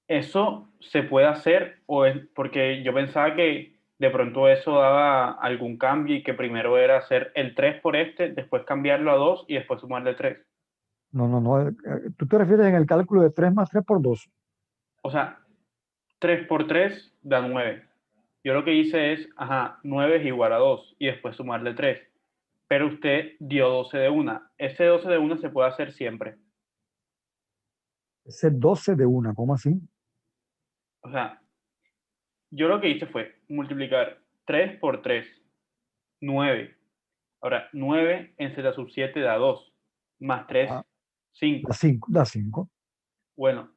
¿eso se puede hacer o es porque yo pensaba que de pronto eso daba algún cambio y que primero era hacer el 3 por este, después cambiarlo a 2 y después sumarle 3? No, no, no. Tú te refieres en el cálculo de 3 más 3 por 2. O sea, 3 por 3 da 9. Yo lo que hice es, 9 es igual a 2 y después sumarle 3. Pero usted dio 12 de una. Ese 12 de una se puede hacer siempre. Ese 12 de una, ¿cómo así? O sea, yo lo que hice fue multiplicar 3 por 3, 9. Ahora, 9 en z sub 7 da 2, más 3, Ah, 5. da 5. Da 5. Bueno,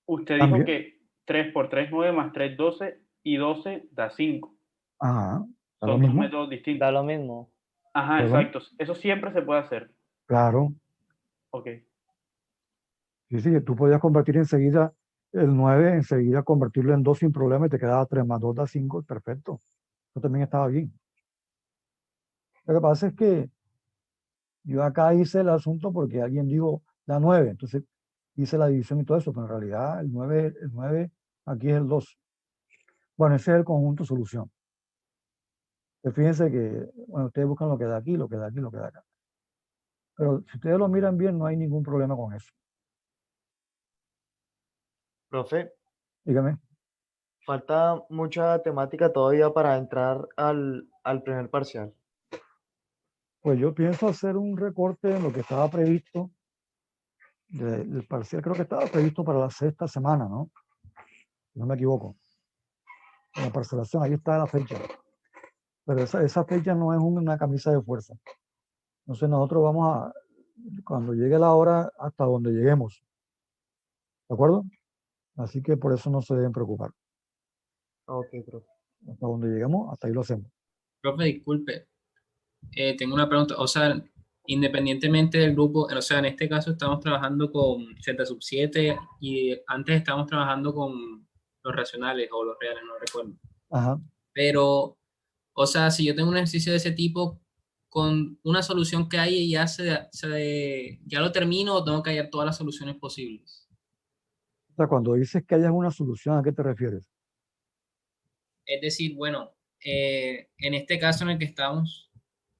usted dijo También. que 3 por 3, 9, más 3, 12, y 12 da 5. Ajá. Da lo Son dos mismo. métodos distintos. Da lo mismo. Ajá, ¿Perdón? exacto. Eso siempre se puede hacer. Claro. Ok. Sí, sí, tú podías convertir enseguida el 9, enseguida convertirlo en 2 sin problema y te quedaba 3 más 2 da 5. Perfecto. Eso también estaba bien. Lo que pasa es que yo acá hice el asunto porque alguien dijo da 9. Entonces hice la división y todo eso, pero en realidad el 9 aquí es el 2. Bueno, ese es el conjunto solución. Fíjense que, bueno, ustedes buscan lo que da aquí, lo que da aquí, lo que da acá. Pero si ustedes lo miran bien, no hay ningún problema con eso. Profe, Dígame. falta mucha temática todavía para entrar al primer parcial. Pues yo pienso hacer un recorte de lo que estaba previsto. El parcial creo que estaba previsto para la 6ª semana, ¿no? Si no me equivoco. En la parcelación, ahí está la fecha. Pero esa fecha no es una camisa de fuerza. Entonces nosotros vamos a, cuando llegue la hora, hasta donde lleguemos. ¿De acuerdo? Así que por eso no se deben preocupar. Ok, profe. Hasta donde lleguemos, hasta ahí lo hacemos. Profe, disculpe, tengo una pregunta. O sea, independientemente del grupo, o sea, en este caso estamos trabajando con Z sub 7 y antes estábamos trabajando con los racionales o los reales, no recuerdo. Ajá. Pero, o sea, si yo tengo un ejercicio de ese tipo, con una solución que hay, ya lo termino o tengo que hallar todas las soluciones posibles. O sea, cuando dices que hayas una solución, ¿a qué te refieres? Es decir, bueno, en este caso en el que estamos,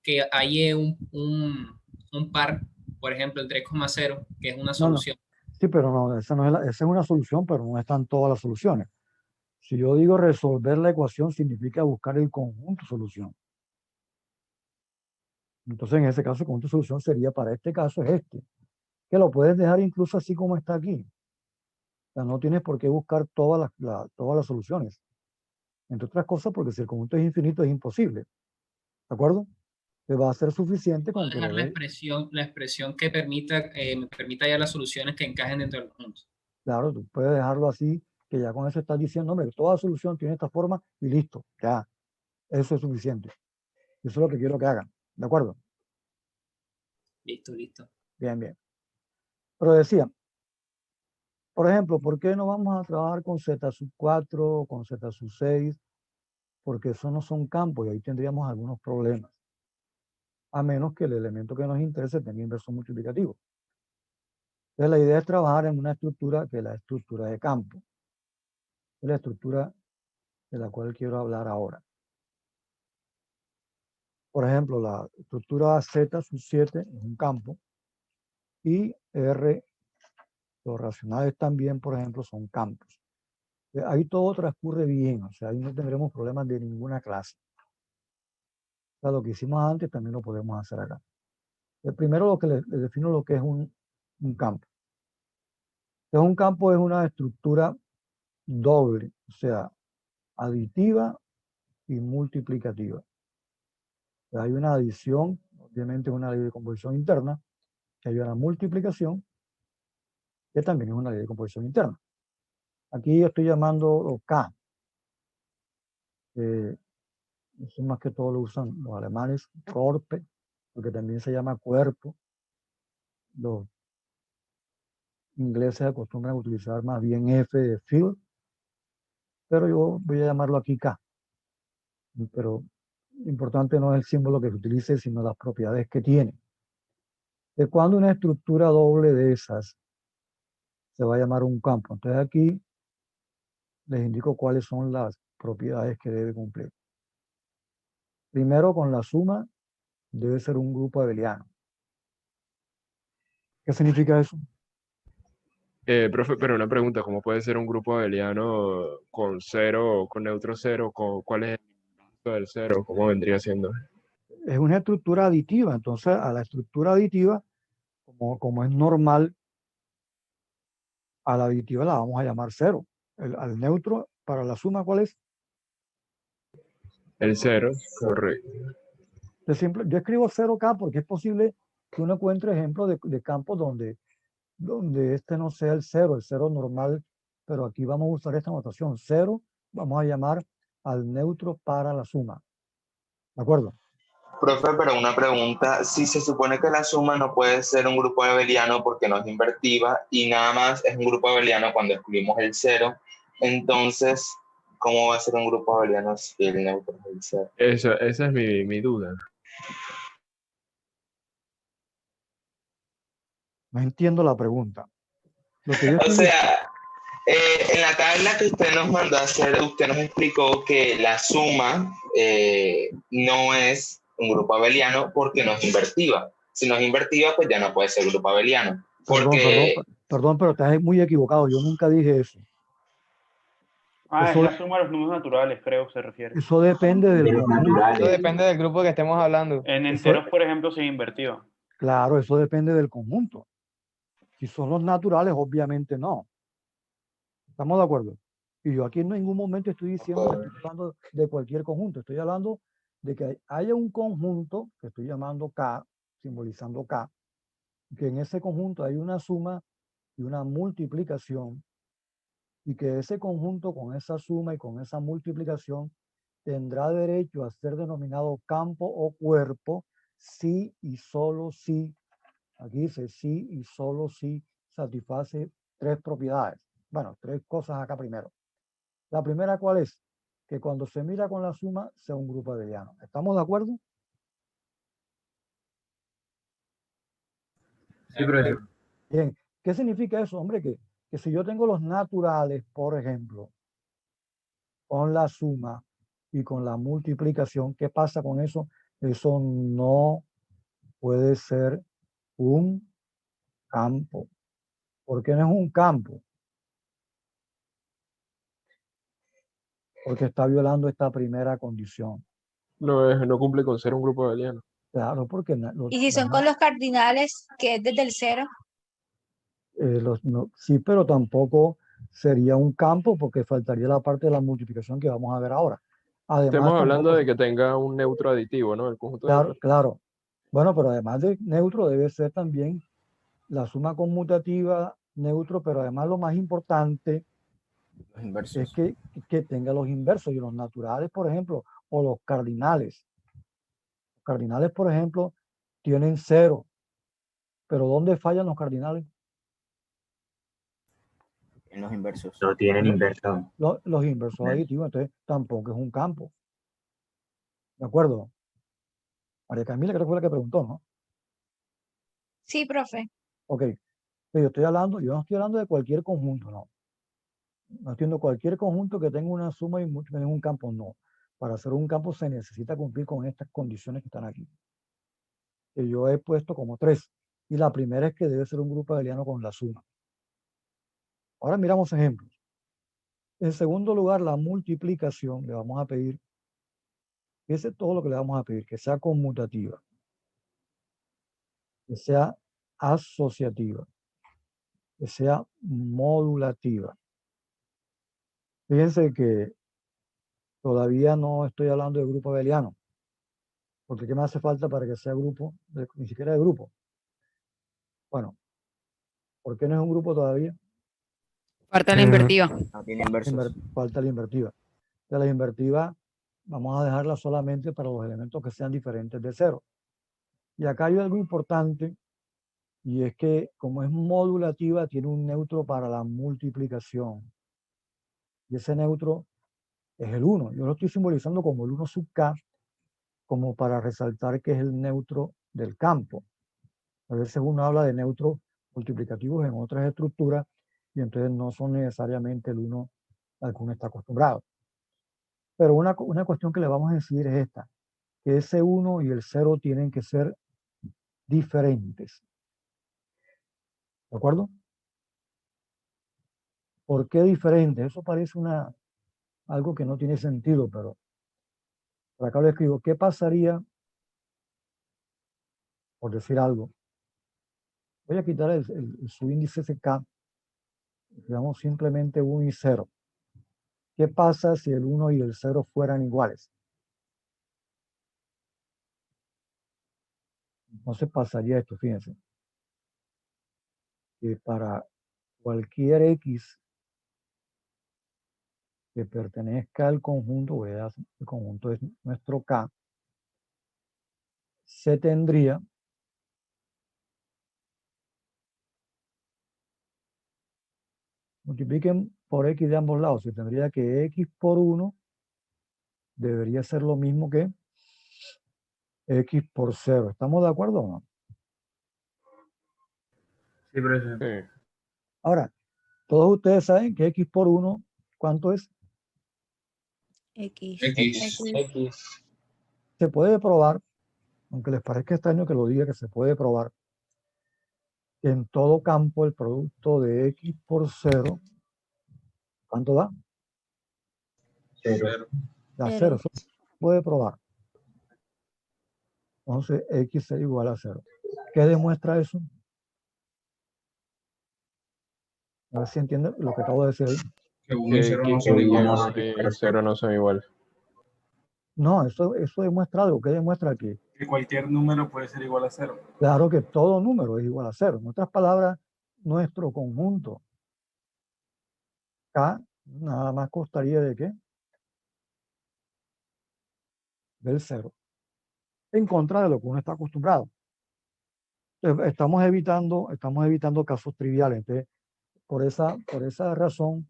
que hay un par, por ejemplo, el 3,0, que es una No, no. solución. Sí, pero no, esa no es esa es una solución, pero no están todas las soluciones. Si yo digo resolver la ecuación, significa buscar el conjunto solución. Entonces, en ese caso, el conjunto solución sería para este caso es este, que lo puedes dejar incluso así como está aquí. O sea, no tienes por qué buscar todas las soluciones. Entre otras cosas, porque si el conjunto es infinito, es imposible. ¿De acuerdo? Te va a ser suficiente con que Dejar lo la des. expresión que me permita hallar las soluciones que encajen dentro del conjunto. Claro, tú puedes dejarlo así, que ya con eso estás diciendo, hombre, toda solución tiene esta forma y listo, ya. Eso es suficiente. Eso es lo que quiero que hagan. ¿De acuerdo? Listo, listo. Bien, bien. Pero decía, por ejemplo, ¿por qué no vamos a trabajar con Z sub 4 o con Z sub 6? Porque eso no son campos y ahí tendríamos algunos problemas. A menos que el elemento que nos interese tenga inverso multiplicativo. Entonces, la idea es trabajar en una estructura que es la estructura de campo. La estructura de la cual quiero hablar ahora. Por ejemplo, la estructura Z sub 7 es un campo y R, los racionales también, por ejemplo, son campos. Ahí todo transcurre bien, o sea, ahí no tendremos problemas de ninguna clase. O sea, lo que hicimos antes también lo podemos hacer acá. Primero lo que les defino lo que es un campo. Entonces, un campo es una estructura doble, o sea, aditiva y multiplicativa. Hay una adición, obviamente es una ley de composición interna, que hay una multiplicación, que también es una ley de composición interna. Aquí yo estoy llamando K. Eso más que todo lo usan los alemanes, Korpe, porque también se llama cuerpo. Los ingleses acostumbran a utilizar más bien F de field, pero yo voy a llamarlo aquí K. Pero lo importante no es el símbolo que se utilice, sino las propiedades que tiene. De cuando una estructura doble de esas se va a llamar un campo. Entonces aquí les indico cuáles son las propiedades que debe cumplir. Primero, con la suma debe ser un grupo abeliano. ¿Qué significa eso? Profe, pero una pregunta, ¿cómo puede ser un grupo abeliano con cero, con neutro cero? ¿Cuál es el impacto del cero? ¿Cómo vendría siendo? Es una estructura aditiva, entonces a la estructura aditiva, como es normal, a la aditiva la vamos a llamar cero. Al neutro, para la suma, ¿cuál es? El cero, correcto. Yo escribo 0K porque es posible que uno encuentre ejemplos de campos donde este no sea el cero normal, pero aquí vamos a usar esta notación. 0, vamos a llamar al neutro para la suma. ¿De acuerdo? Profe, pero una pregunta, si se supone que la suma no puede ser un grupo abeliano porque no es invertiva y nada más es un grupo abeliano cuando excluimos el 0, entonces, ¿cómo va a ser un grupo abeliano si el neutro es el 0? Esa es mi duda. No entiendo la pregunta. O sea, en la tabla que usted nos mandó a hacer, usted nos explicó que la suma no es un grupo abeliano porque no es invertiva. Si no es invertiva, pues ya no puede ser grupo abeliano. Perdón, pero estás muy equivocado. Yo nunca dije eso. Es la suma de los números naturales, creo que se refiere. Eso depende del conjunto. Eso depende del grupo que estemos hablando. En enteros, por ejemplo, se invertido. Claro, eso depende del conjunto. Si son los naturales, obviamente no. ¿Estamos de acuerdo? Y yo aquí en ningún momento estoy diciendo que estoy hablando de cualquier conjunto. Estoy hablando de que haya un conjunto que estoy llamando K, simbolizando K, que en ese conjunto hay una suma y una multiplicación, y que ese conjunto con esa suma y con esa multiplicación tendrá derecho a ser denominado campo o cuerpo si y solo si, aquí dice si y solo si satisface tres propiedades. Bueno, tres cosas acá primero. La primera, ¿cuál es? Que cuando se mira con la suma sea un grupo abeliano. ¿Estamos de acuerdo? Sí, profesor. Bien. ¿Qué significa eso, hombre? Que si yo tengo los naturales, por ejemplo, con la suma y con la multiplicación, ¿qué pasa con eso? Eso no puede ser un campo. ¿Por qué no es un campo? Porque está violando esta primera condición. No cumple con ser un grupo abeliano. Claro, porque... ¿Y si son con los cardinales, que es desde el 0? Sí, pero tampoco sería un campo porque faltaría la parte de la multiplicación que vamos a ver ahora. Además, Estamos hablando de que tenga un neutro aditivo, ¿no? El conjunto claro, claro. Bueno, pero además de neutro debe ser también la suma conmutativa neutro, pero además lo más importante es que tenga los inversos y los naturales, por ejemplo, o los cardinales. Los cardinales, por ejemplo, tienen 0. Pero ¿dónde fallan los cardinales? En los inversos. No tienen inversión. Los inversos aditivos, entonces tampoco es un campo. ¿De acuerdo? María Camila creo que fue la que preguntó, ¿no? Sí, profe. Ok. Pero yo no estoy hablando de cualquier conjunto, no. No entiendo cualquier conjunto que tenga una suma y que tenga un campo, no. Para hacer un campo se necesita cumplir con estas condiciones que están aquí, que yo he puesto como 3. Y la primera es que debe ser un grupo abeliano con la suma. Ahora miramos ejemplos. En segundo lugar, la multiplicación le vamos a pedir, ese es todo lo que le vamos a pedir, que sea conmutativa, que sea asociativa, que sea modulativa. Fíjense que todavía no estoy hablando de grupo abeliano, porque ¿qué me hace falta para que sea grupo? Ni siquiera de grupo. Bueno, ¿por qué no es un grupo todavía? Falta la invertida. No tiene inversos. Falta la invertida. De la invertida vamos a dejarla solamente para los elementos que sean diferentes de 0. Y acá hay algo importante, y es que como es modulativa, tiene un neutro para la multiplicación. Y ese neutro es el 1. Yo lo estoy simbolizando como el 1 sub k, como para resaltar que es el neutro del campo. A veces uno habla de neutros multiplicativos en otras estructuras, y entonces no son necesariamente el 1 al que uno está acostumbrado. Pero una cuestión que le vamos a decir es esta, que ese 1 y el 0 tienen que ser diferentes. ¿De acuerdo? ¿Por qué diferentes? Eso parece algo que no tiene sentido, pero por acá lo escribo. ¿Qué pasaría, por decir algo? Voy a quitar el subíndice SK, digamos simplemente 1 y 0. ¿Qué pasa si el 1 y el 0 fueran iguales? Entonces pasaría esto, fíjense. Que para cualquier X que pertenezca al conjunto, el conjunto es nuestro K, se tendría multipliquen por X de ambos lados, se tendría que X por 1 debería ser lo mismo que X por 0. ¿Estamos de acuerdo o no? Sí, profesor. Sí. Ahora, todos ustedes saben que X por 1, ¿cuánto es? X. Se puede probar, aunque les parezca extraño que lo diga, que se puede probar, que en todo campo el producto de X por 0, ¿cuánto da? 0. Da 0. Eso se puede probar. Entonces, X es igual a 0. ¿Qué demuestra eso? A ver si entienden lo que acabo de decir ahí. Que 1 y 0 no son Que iguales. 1 y 0 no son iguales. No, eso demuestra algo. ¿Qué demuestra aquí? Que cualquier número puede ser igual a 0. Claro que todo número es igual a 0. En otras palabras, nuestro conjunto K nada más costaría ¿de qué? Del 0. En contra de lo que uno está acostumbrado. Entonces, estamos evitando casos triviales. Entonces, por esa razón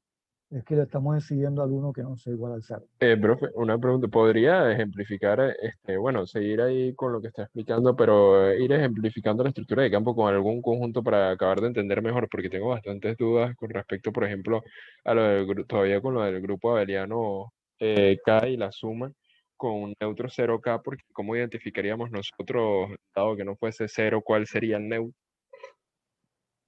es que le estamos exigiendo al 1 que no sea igual al 0. Profe, una pregunta. ¿Podría ejemplificar, bueno, seguir ahí con lo que está explicando, pero ir ejemplificando la estructura de campo con algún conjunto para acabar de entender mejor? Porque tengo bastantes dudas con respecto, por ejemplo, a lo todavía con lo del grupo abeliano K y la suma con un neutro 0K, porque ¿cómo identificaríamos nosotros, dado que no fuese 0, cuál sería el neutro?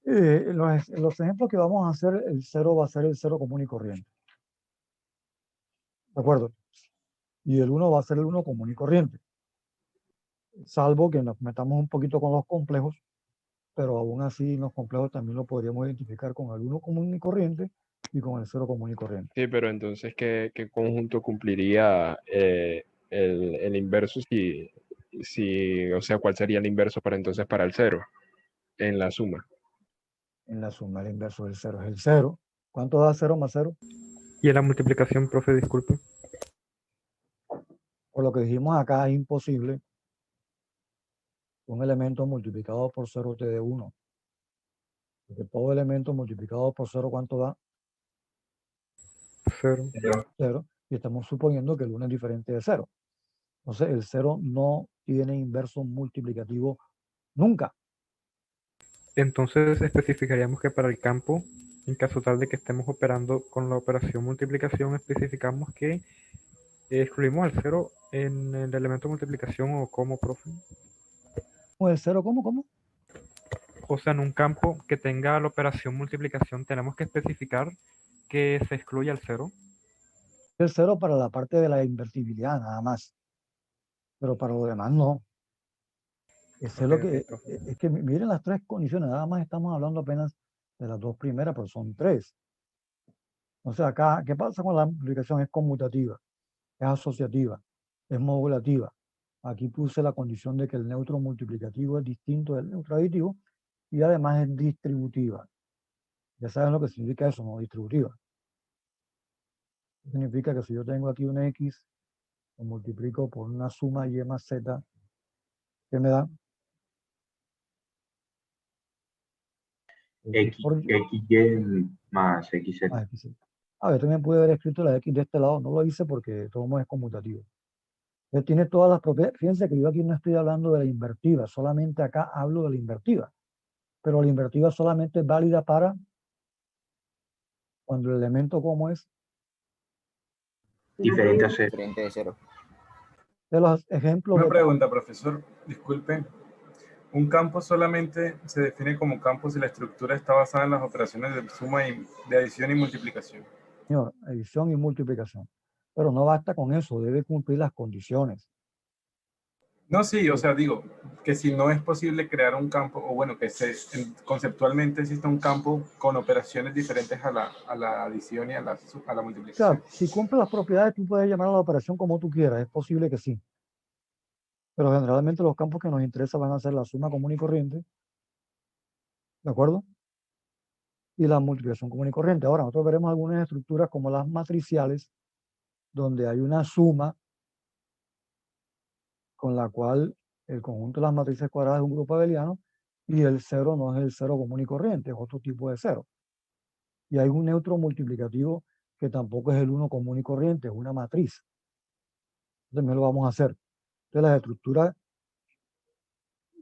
Los ejemplos que vamos a hacer, el 0 va a ser el 0 común y corriente. ¿De acuerdo? Y el 1 va a ser el 1 común y corriente. Salvo que nos metamos un poquito con los complejos, pero aún así los complejos también lo podríamos identificar con el 1 común y corriente y con el 0 común y corriente. Sí, pero entonces, ¿qué conjunto cumpliría el inverso o sea, cuál sería el inverso para entonces para el 0 en la suma? En la suma, el inverso del 0 es el 0. ¿Cuánto da 0 más 0? ¿Y en la multiplicación, profe, disculpe? Por lo que dijimos acá, es imposible un elemento multiplicado por 0 te dé 1. Porque todo elemento multiplicado por 0, ¿cuánto da? 0. 0. Y estamos suponiendo que el 1 es diferente de 0. Entonces, el 0 no tiene inverso multiplicativo nunca. Entonces especificaríamos que para el campo En caso tal de que estemos operando con la operación multiplicación, especificamos que excluimos el 0 en el elemento multiplicación o como, profe. ¿O el 0 cómo? O sea, en un campo que tenga la operación multiplicación, tenemos que especificar que se excluya el 0. El 0 para la parte de la invertibilidad, nada más. Pero para lo demás no. Eso es lo que, es que miren las tres condiciones, nada más estamos hablando apenas de las dos primeras, pero son tres. O sea, acá, ¿qué pasa con la multiplicación? Es conmutativa, es asociativa, es modulativa. Aquí puse la condición de que el neutro multiplicativo es distinto del neutro aditivo y además es distributiva. Ya saben lo que significa eso, ¿no? Distributiva. Significa que si yo tengo aquí un X, lo multiplico por una suma Y más Z, ¿qué me da? XY más XZ. A ver, también pude haber escrito la X de este lado, no lo hice porque todo modo es conmutativo. Entonces tiene todas las propiedades. Fíjense que yo aquí no estoy hablando de la invertida, solamente acá hablo de la invertida. Pero la invertida solamente es válida para cuando el elemento como es Diferente a 0. Diferente de 0. de los ejemplos. Una pregunta, profesor, disculpe. Un campo solamente se define como campo si la estructura está basada en las operaciones de suma y de adición y multiplicación. Señor, adición y multiplicación. Pero no basta con eso, debe cumplir las condiciones. No, sí, o sea, digo que si no es posible crear un campo, o bueno, que conceptualmente exista un campo con operaciones diferentes a la adición y a la multiplicación. O sea, si cumple las propiedades, tú puedes llamar a la operación como tú quieras, es posible que sí. Pero generalmente los campos que nos interesan van a ser la suma común y corriente, ¿de acuerdo? Y la multiplicación común y corriente. Ahora, nosotros veremos algunas estructuras como las matriciales, donde hay una suma con la cual el conjunto de las matrices cuadradas es un grupo abeliano y el 0 no es el 0 común y corriente, es otro tipo de 0. Y hay un neutro multiplicativo que tampoco es el 1 común y corriente, es una matriz. También lo vamos a hacer. Entonces, las estructuras,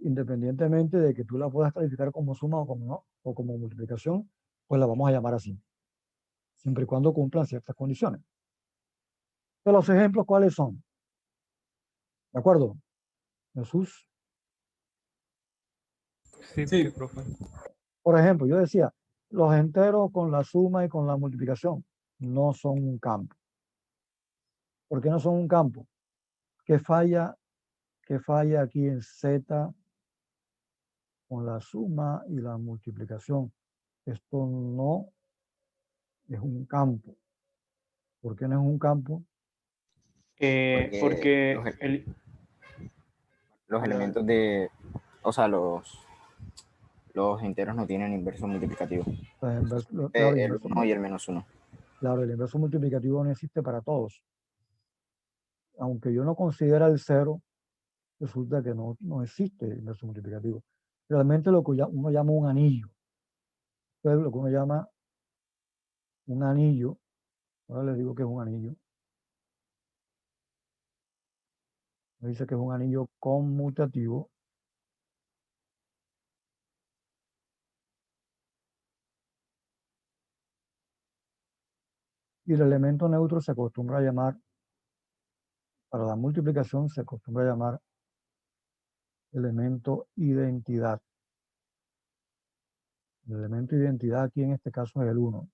independientemente de que tú la puedas calificar como suma o como no, o como multiplicación, pues la vamos a llamar así, siempre y cuando cumplan ciertas condiciones. Entonces, los ejemplos, ¿cuáles son? ¿De acuerdo? Jesús. Sí, profe. Por ejemplo, yo decía, los enteros con la suma y con la multiplicación no son un campo. ¿Por qué no son un campo? ¿Qué falla aquí en Z con la suma y la multiplicación? Esto no es un campo. ¿Por qué no es un campo? Porque los elementos de, o sea, los enteros no tienen inverso multiplicativo. Claro, El 1 y el menos 1. Claro, el inverso multiplicativo no existe para todos. Aunque yo no considera el 0, resulta que no existe el inverso multiplicativo. Realmente lo que uno llama un anillo. Entonces, lo que uno llama un anillo, ahora les digo que es un anillo. Me dice que es un anillo conmutativo. Y el elemento neutro se acostumbra a llamar, para la multiplicación se acostumbra a llamar elemento identidad. El elemento identidad aquí en este caso es el 1.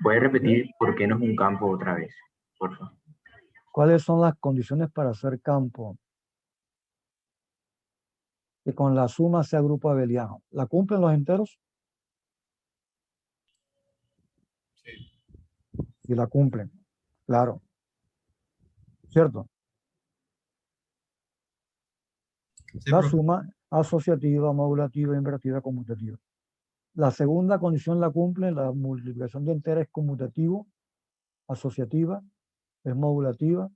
¿Puede repetir por qué no es un campo otra vez, por favor? ¿Cuáles son las condiciones para hacer campo? Que con la suma sea grupo abeliano. ¿La cumplen los enteros? Sí, la cumplen, claro. ¿Cierto? Sí, La profe. suma asociativa, modulativa, invertida, conmutativa. La segunda condición la cumple, la multiplicación de enteros es conmutativo, asociativa, es modulativa,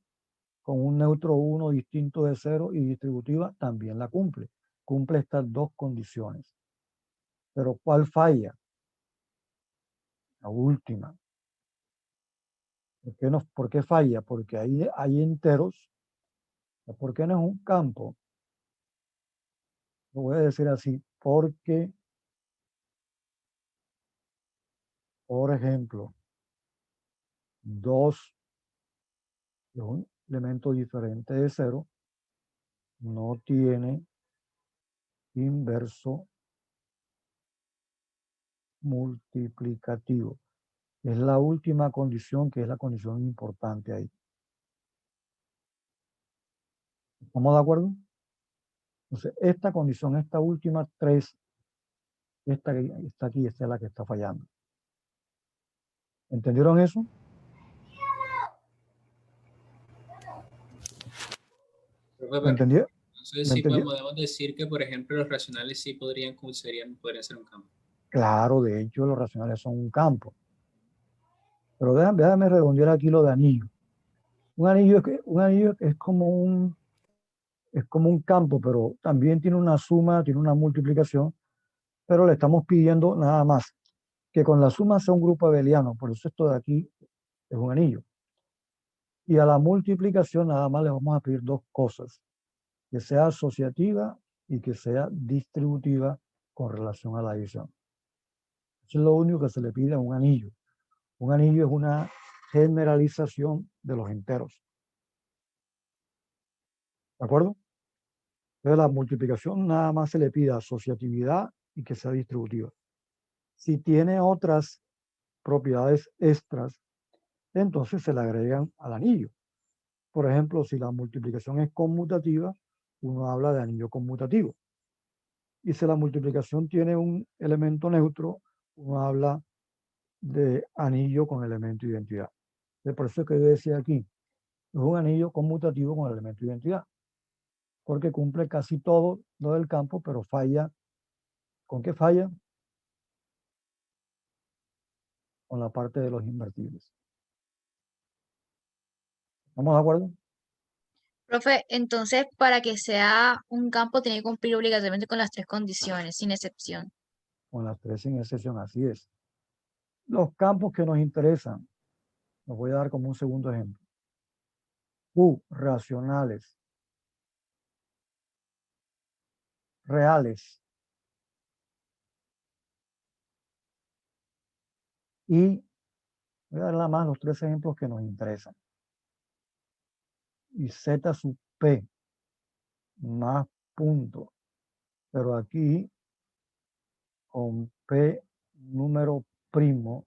con un neutro 1 distinto de 0 y distributiva también la cumple. Cumple estas dos condiciones. Pero ¿cuál falla? La última. ¿Por qué falla? Porque ahí hay enteros. ¿Por qué no es un campo? Lo voy a decir así, porque, por ejemplo, 2 es un elemento diferente de 0, no tiene inverso multiplicativo. Es la última condición, que es la condición importante ahí. ¿Estamos de acuerdo? Entonces, esta condición, esta última 3, esta que está aquí, esta es la que está fallando. ¿Entendieron eso? Profe, ¿Me entendió? entonces ¿Me sí entendió? podemos decir que, por ejemplo, los racionales sí podrían ser un campo. Claro, de hecho, los racionales son un campo. Pero déjame redondear aquí lo de anillo. Un anillo es como un campo, pero también tiene una suma, tiene una multiplicación, pero le estamos pidiendo nada más que con la suma sea un grupo abeliano, por eso esto de aquí es un anillo. Y a la multiplicación nada más le vamos a pedir 2 cosas, que sea asociativa y que sea distributiva con relación a la división. Eso es lo único que se le pide a un anillo. Un anillo es una generalización de los enteros. ¿De acuerdo? Entonces la multiplicación nada más se le pide asociatividad y que sea distributiva. Si tiene otras propiedades extras, entonces se le agregan al anillo. Por ejemplo, si la multiplicación es conmutativa, uno habla de anillo conmutativo. Y si la multiplicación tiene un elemento neutro, uno habla de anillo con elemento de identidad. Por eso es que yo decía aquí, es un anillo conmutativo con elemento de identidad, porque cumple casi todo lo del campo, pero falla. ¿Con qué falla? Con la parte de los invertibles. ¿Estamos de acuerdo? Profe, entonces para que sea un campo tiene que cumplir obligatoriamente con las 3 condiciones, sin excepción. Con las 3 sin excepción, así es. Los campos que nos interesan, los voy a dar como un segundo ejemplo. Racionales, reales y voy a dar nada más los 3 ejemplos que nos interesan. Y Z sub P más punto, pero aquí con P número primo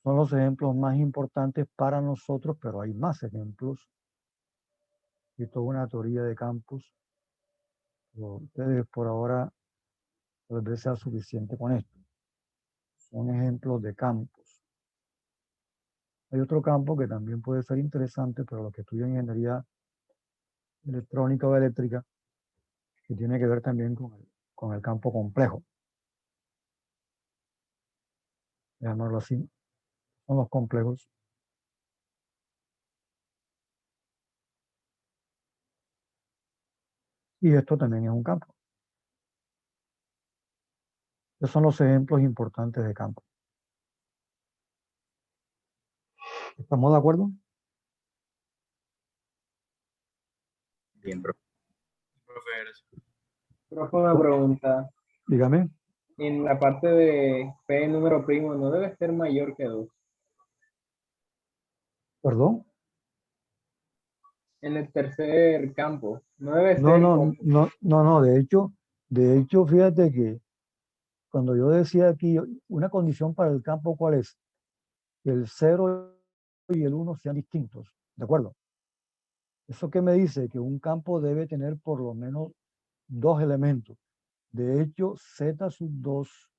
son los ejemplos más importantes para nosotros, pero hay más ejemplos y toda una teoría de campos. Ustedes por ahora tal vez sea suficiente con esto. Son ejemplos de campos. Hay otro campo que también puede ser interesante, pero los que estudian ingeniería electrónica o eléctrica, que tiene que ver también con el campo complejo. Llamarlo así. Son los complejos. Y esto también es un campo. Estos son los ejemplos importantes de campo. ¿Estamos de acuerdo? Bien, profe. Profe, una pregunta. Dígame. En la parte de P número primo, ¿no debe ser mayor que 2? ¿Perdón? En el tercer campo, ¿no debe No, ser no. De hecho, fíjate que cuando yo decía aquí, una condición para el campo, ¿cuál es? Que el 0 y el 1 sean distintos. ¿De acuerdo? ¿Eso qué me dice? Que un campo debe tener por lo menos 2 elementos. De hecho, Z sub 2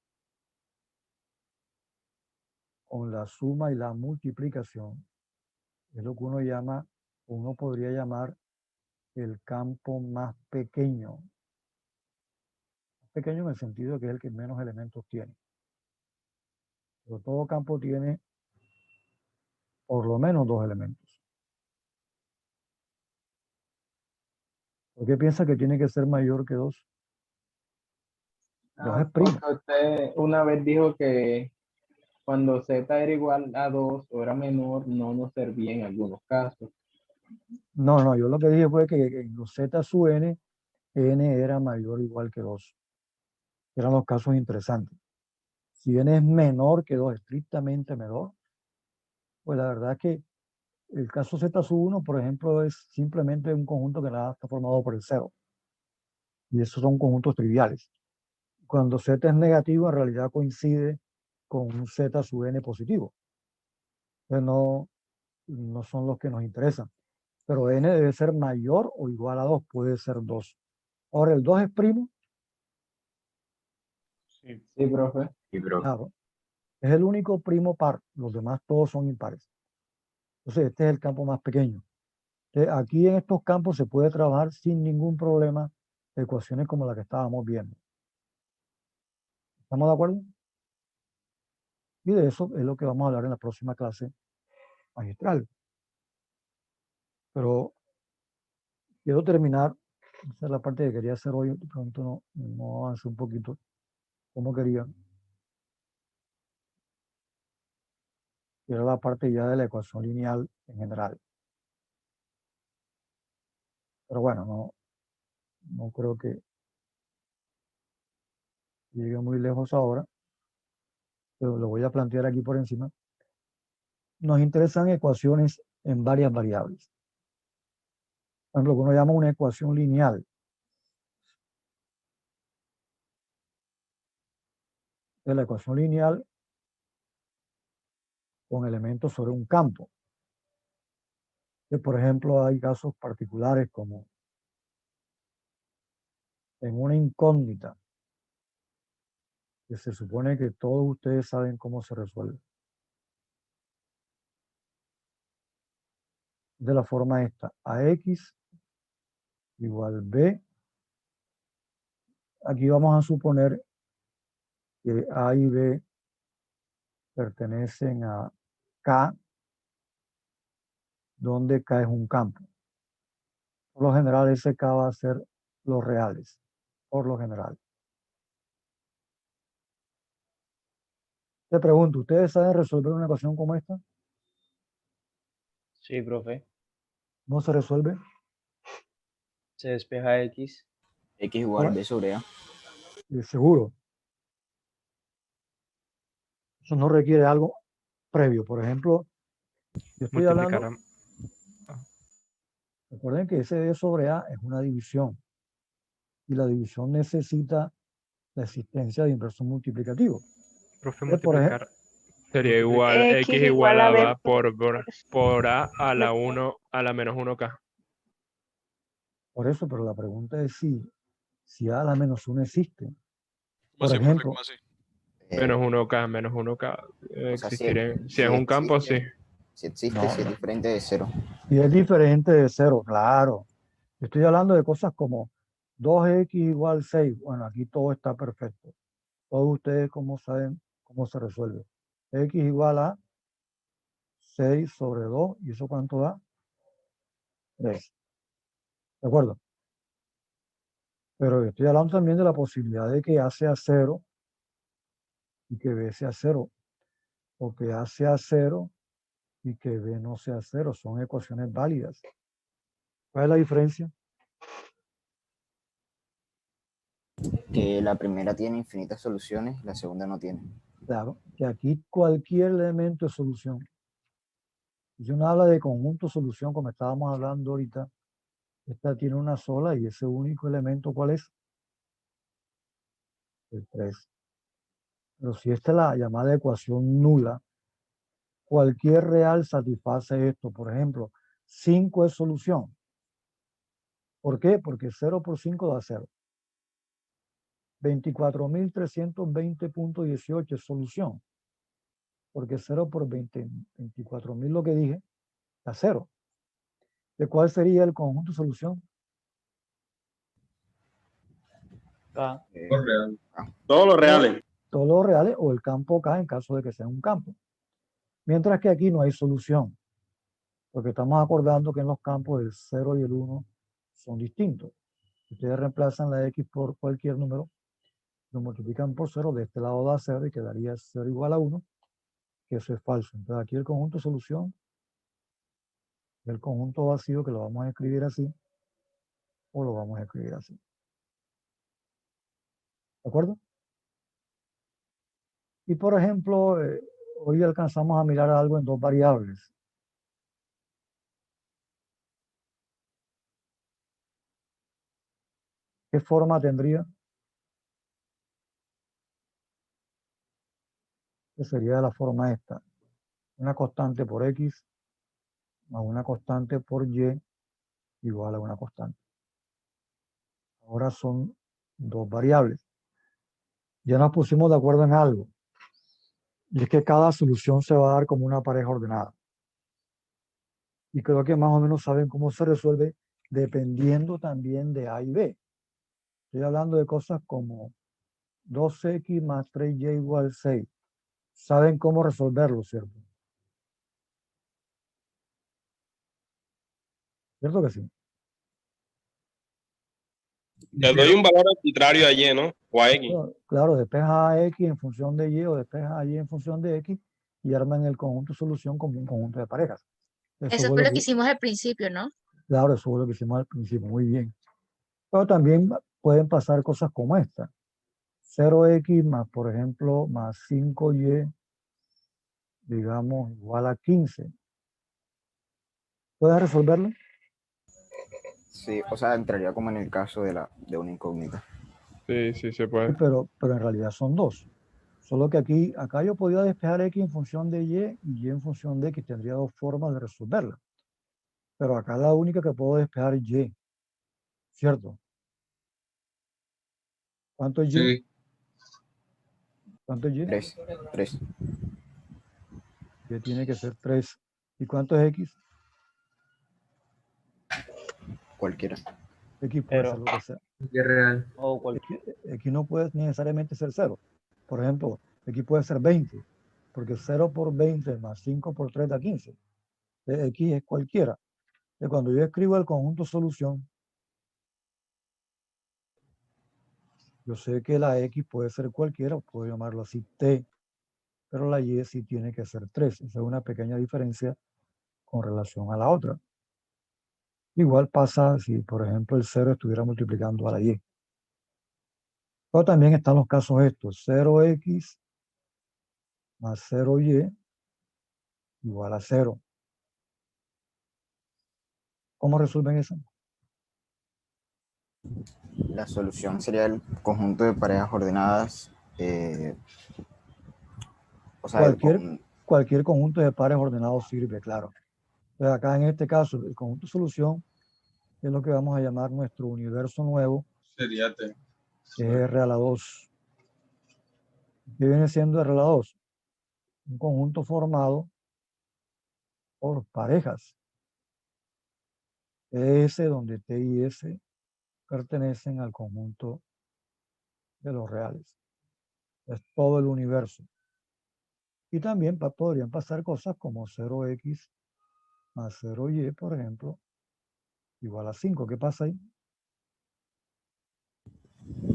con la suma y la multiplicación es lo que uno podría llamar el campo más pequeño. Pequeño en el sentido de que es el que menos elementos tiene. Pero todo campo tiene por lo menos 2 elementos. ¿Por qué piensa que tiene que ser mayor que 2? 2 es primo. Porque usted una vez dijo que cuando z era igual a 2 o era menor, no nos servía en algunos casos. No, yo lo que dije fue que en los z sub n, n era mayor o igual que 2. Eran los casos interesantes. Si n es menor que 2, estrictamente menor, pues la verdad es que el caso z sub 1, por ejemplo, es simplemente un conjunto que nada está formado por el 0. Y esos son conjuntos triviales. Cuando z es negativo, en realidad coincide con un z sub n positivo. Entonces no son los que nos interesan. Pero n debe ser mayor o igual a 2, puede ser 2. Ahora, ¿el 2 es primo? Sí, profe. Claro. Es el único primo par, los demás todos son impares. Entonces, este es el campo más pequeño. Entonces, aquí en estos campos se puede trabajar sin ningún problema ecuaciones como la que estábamos viendo. ¿Estamos de acuerdo? Y de eso es lo que vamos a hablar en la próxima clase magistral. Pero quiero terminar, esa es la parte que quería hacer hoy, de pronto no avancé un poquito como quería. Y era la parte ya de la ecuación lineal en general. Pero bueno, no creo que llegue muy lejos ahora, pero lo voy a plantear aquí por encima. Nos interesan ecuaciones en varias variables. Por ejemplo, lo que uno llama una ecuación lineal. Es la ecuación lineal con elementos sobre un campo. Que, por ejemplo, hay casos particulares como en una incógnita, que se supone que todos ustedes saben cómo se resuelve. De la forma esta, ax igual b. Aquí vamos a suponer que a y b pertenecen a K, donde K es un campo. Por lo general, ese K va a ser los reales, por lo general. Te pregunto, ¿ustedes saben resolver una ecuación como esta? Sí, profe. ¿Cómo se resuelve? Se despeja X. X igual B sobre A. Seguro. Eso no requiere algo previo. Por ejemplo, yo estoy hablando... Recuerden que ese D sobre A es una división. Y la división necesita la existencia de inverso multiplicativo. Profe, multiplicar. Sería igual X igual a B por A a la 1 a la menos 1K. Por eso, pero la pregunta es si A a la menos 1 existe. Por ejemplo, Menos 1K, menos 1K. O sea, Existiría. Si es un campo, sí. Si existe, No, si es diferente de 0. si es diferente de 0, claro. Estoy hablando de cosas como 2x igual 6. Bueno, aquí todo está perfecto. Todos ustedes como saben cómo se resuelve. X igual a 6 sobre 2. ¿Y eso cuánto da? 3. ¿De acuerdo? Pero estoy hablando también de la posibilidad de que A sea 0 y que B sea 0. O que A sea 0 y que B no sea 0. Son ecuaciones válidas. ¿Cuál es la diferencia? Que la primera tiene infinitas soluciones, la segunda no tiene. Claro, que aquí cualquier elemento es solución. Si uno habla de conjunto solución, como estábamos hablando ahorita, esta tiene una sola y ese único elemento, ¿cuál es? El 3. Pero si esta es la llamada ecuación nula, cualquier real satisface esto. Por ejemplo, 5 es solución. ¿Por qué? Porque 0 por 5 da 0. 24.320.18 es solución. Porque 0 por 24.000 lo que dije, da 0. ¿De cuál sería el conjunto solución? K. Todos los reales. Todos los reales o el campo K en caso de que sea un campo. Mientras que aquí no hay solución. Porque estamos acordando que en los campos el 0 y el 1 son distintos. Ustedes reemplazan la X por cualquier número, lo multiplican por 0, de este lado da 0 y quedaría 0 igual a 1. que eso es falso. Entonces aquí el conjunto solución, el conjunto vacío, que lo vamos a escribir así, o lo vamos a escribir así. ¿De acuerdo? Y por ejemplo, hoy alcanzamos a mirar algo en dos variables. ¿Qué forma tendría? Que sería de la forma esta. Una constante por x más una constante por y igual a una constante. Ahora son dos variables. Ya nos pusimos de acuerdo en algo. Y es que cada solución se va a dar como una pareja ordenada. Y creo que más o menos saben cómo se resuelve dependiendo también de A y B. Estoy hablando de cosas como 2x más 3y igual 6. Saben cómo resolverlo, ¿cierto? ¿Cierto que sí? Le doy un valor arbitrario a y, ¿no? O a x. Claro, despeja a x en función de y o despeja a y en función de x y arman el conjunto solución como un conjunto de parejas. Eso fue lo que hicimos al principio, ¿no? Claro, eso fue lo que hicimos al principio, muy bien. Pero también pueden pasar cosas como esta. 0x más, por ejemplo, más 5y, digamos, igual a 15. ¿Puedes resolverlo? Sí, o sea, entraría como en el caso de una incógnita. Sí, sí se puede. Sí, pero en realidad son dos. Solo que acá yo podía despejar x en función de y en función de x. Tendría dos formas de resolverla. Pero acá la única que puedo despejar es y. ¿Cierto? ¿Cuánto es y? Sí. ¿Cuánto es y? 3. Y tiene que ser 3. ¿Y cuánto es x? Cualquiera. X puede ser lo que sea. real. X no puede necesariamente ser 0. Por ejemplo, X puede ser 20. Porque 0 por 20 más 5 por 3 da 15. X es cualquiera. Cuando yo escribo el conjunto solución, yo sé que la X puede ser cualquiera, puedo llamarlo así T, pero la Y sí tiene que ser 3. Esa es una pequeña diferencia con relación a la otra. Igual pasa si, por ejemplo, el 0 estuviera multiplicando a la Y. Pero también están los casos estos. 0x más 0y igual a 0. ¿Cómo resuelven eso? La solución sería el conjunto de parejas ordenadas. O sea, Cualquier conjunto de pares ordenados sirve, claro. Entonces acá en este caso, el conjunto solución es lo que vamos a llamar nuestro universo nuevo. Sería T. Que es R a la 2. ¿Qué viene siendo R a la 2? Un conjunto formado por parejas. S donde T y S pertenecen al conjunto de los reales. Es todo el universo. Y también podrían pasar cosas como 0x más 0y, por ejemplo, igual a 5. ¿Qué pasa ahí?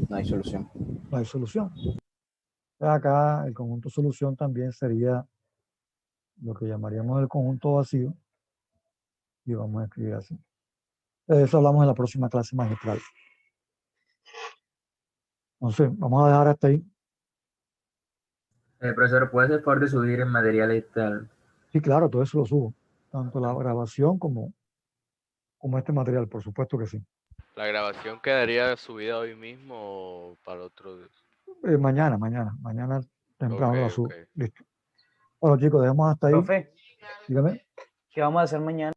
No hay solución. No hay solución. Acá el conjunto solución también sería lo que llamaríamos el conjunto vacío. Y vamos a escribir así. De eso hablamos en la próxima clase magistral. Entonces, vamos a dejar hasta ahí. Profesor, ¿puede hacer favor de subir el material tal? Sí, claro, todo eso lo subo. Tanto la grabación como este material, por supuesto que sí. ¿La grabación quedaría subida hoy mismo o para otro día? Mañana temprano la subo. Ok. Listo. Bueno, chicos, dejemos hasta ahí. Profe, dígame. ¿qué vamos a hacer mañana?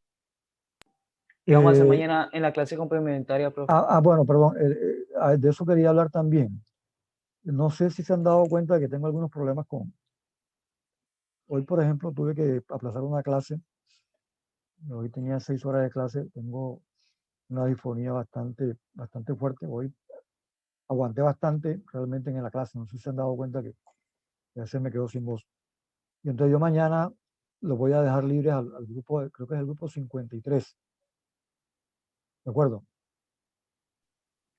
¿Qué vamos a hacer mañana en la clase complementaria, profe? Bueno, perdón, de eso quería hablar también. No sé si se han dado cuenta de que tengo algunos problemas con... Hoy, por ejemplo, tuve que aplazar una clase. Hoy tenía 6 horas de clase. Tengo una disfonía bastante fuerte. Hoy aguanté bastante realmente en la clase. No sé si se han dado cuenta que ya se me quedó sin voz. Y entonces yo mañana los voy a dejar libres al grupo, creo que es el grupo 53. ¿De acuerdo?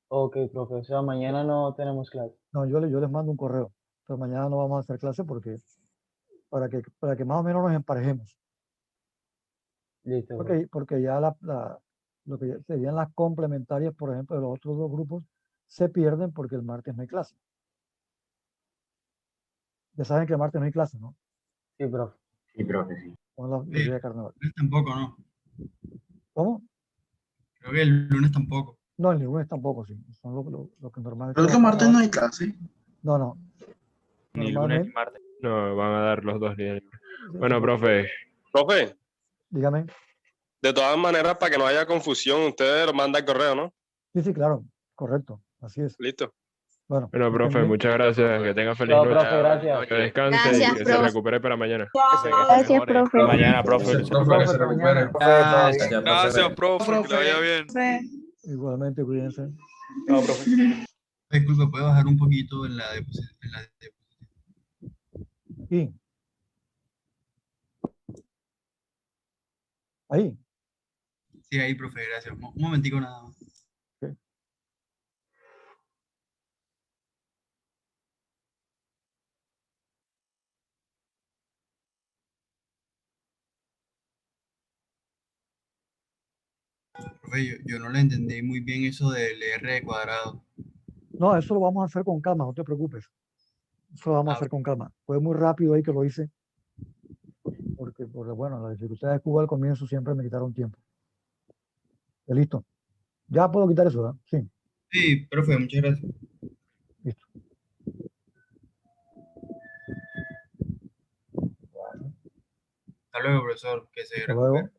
Ok, profe, o sea, mañana no tenemos clase. No, yo les mando un correo. Pero mañana no vamos a hacer clase porque para que más o menos nos emparejemos. Listo, profe. Porque ya lo que serían las complementarias, por ejemplo, de los otros dos grupos, se pierden porque el martes no hay clase. Ya saben que el martes no hay clase, ¿no? Sí, profe. Sí, profe, sí. Con los días de carnaval. Tampoco, ¿no? ¿Cómo? Creo que el lunes tampoco. No, el lunes tampoco, sí. Son lo que normalmente... El otro martes no hay clase. No, no. Ni lunes ni Normalmente, martes. No, van a dar los 2 días. Bueno, profe, Profe, dígame. de todas maneras, para que no haya confusión, usted lo manda al correo, ¿no? Sí, sí, claro. Correcto. Así es. Listo. Bueno, bueno, profe, bien. muchas gracias. Que tenga feliz Chao, noche. profe, gracias. Que descanse Gracias, y que se profe. recupere para mañana. Gracias, profe. Mañana, profe. Gracias, profe, que se recupere. Gracias, profe, que le vaya bien. Igualmente, cuídense. Chao, profe. Disculpe, ¿puede bajar un poquito en la Y ahí. Sí, ahí, profe, gracias. Un momentico nada más. Profe, yo no le entendí muy bien eso del R cuadrado. No, eso lo vamos a hacer con calma, no te preocupes. Eso lo vamos a hacer con calma. Fue muy rápido ahí que lo hice. Porque bueno, las dificultades de Cuba al comienzo siempre me quitaron tiempo. Listo. Ya puedo quitar eso, ¿verdad? Sí. Sí, profe, muchas gracias. Listo. Hasta luego, profesor. Que se Hasta luego. recupere.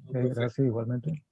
Ok, gracias, igualmente.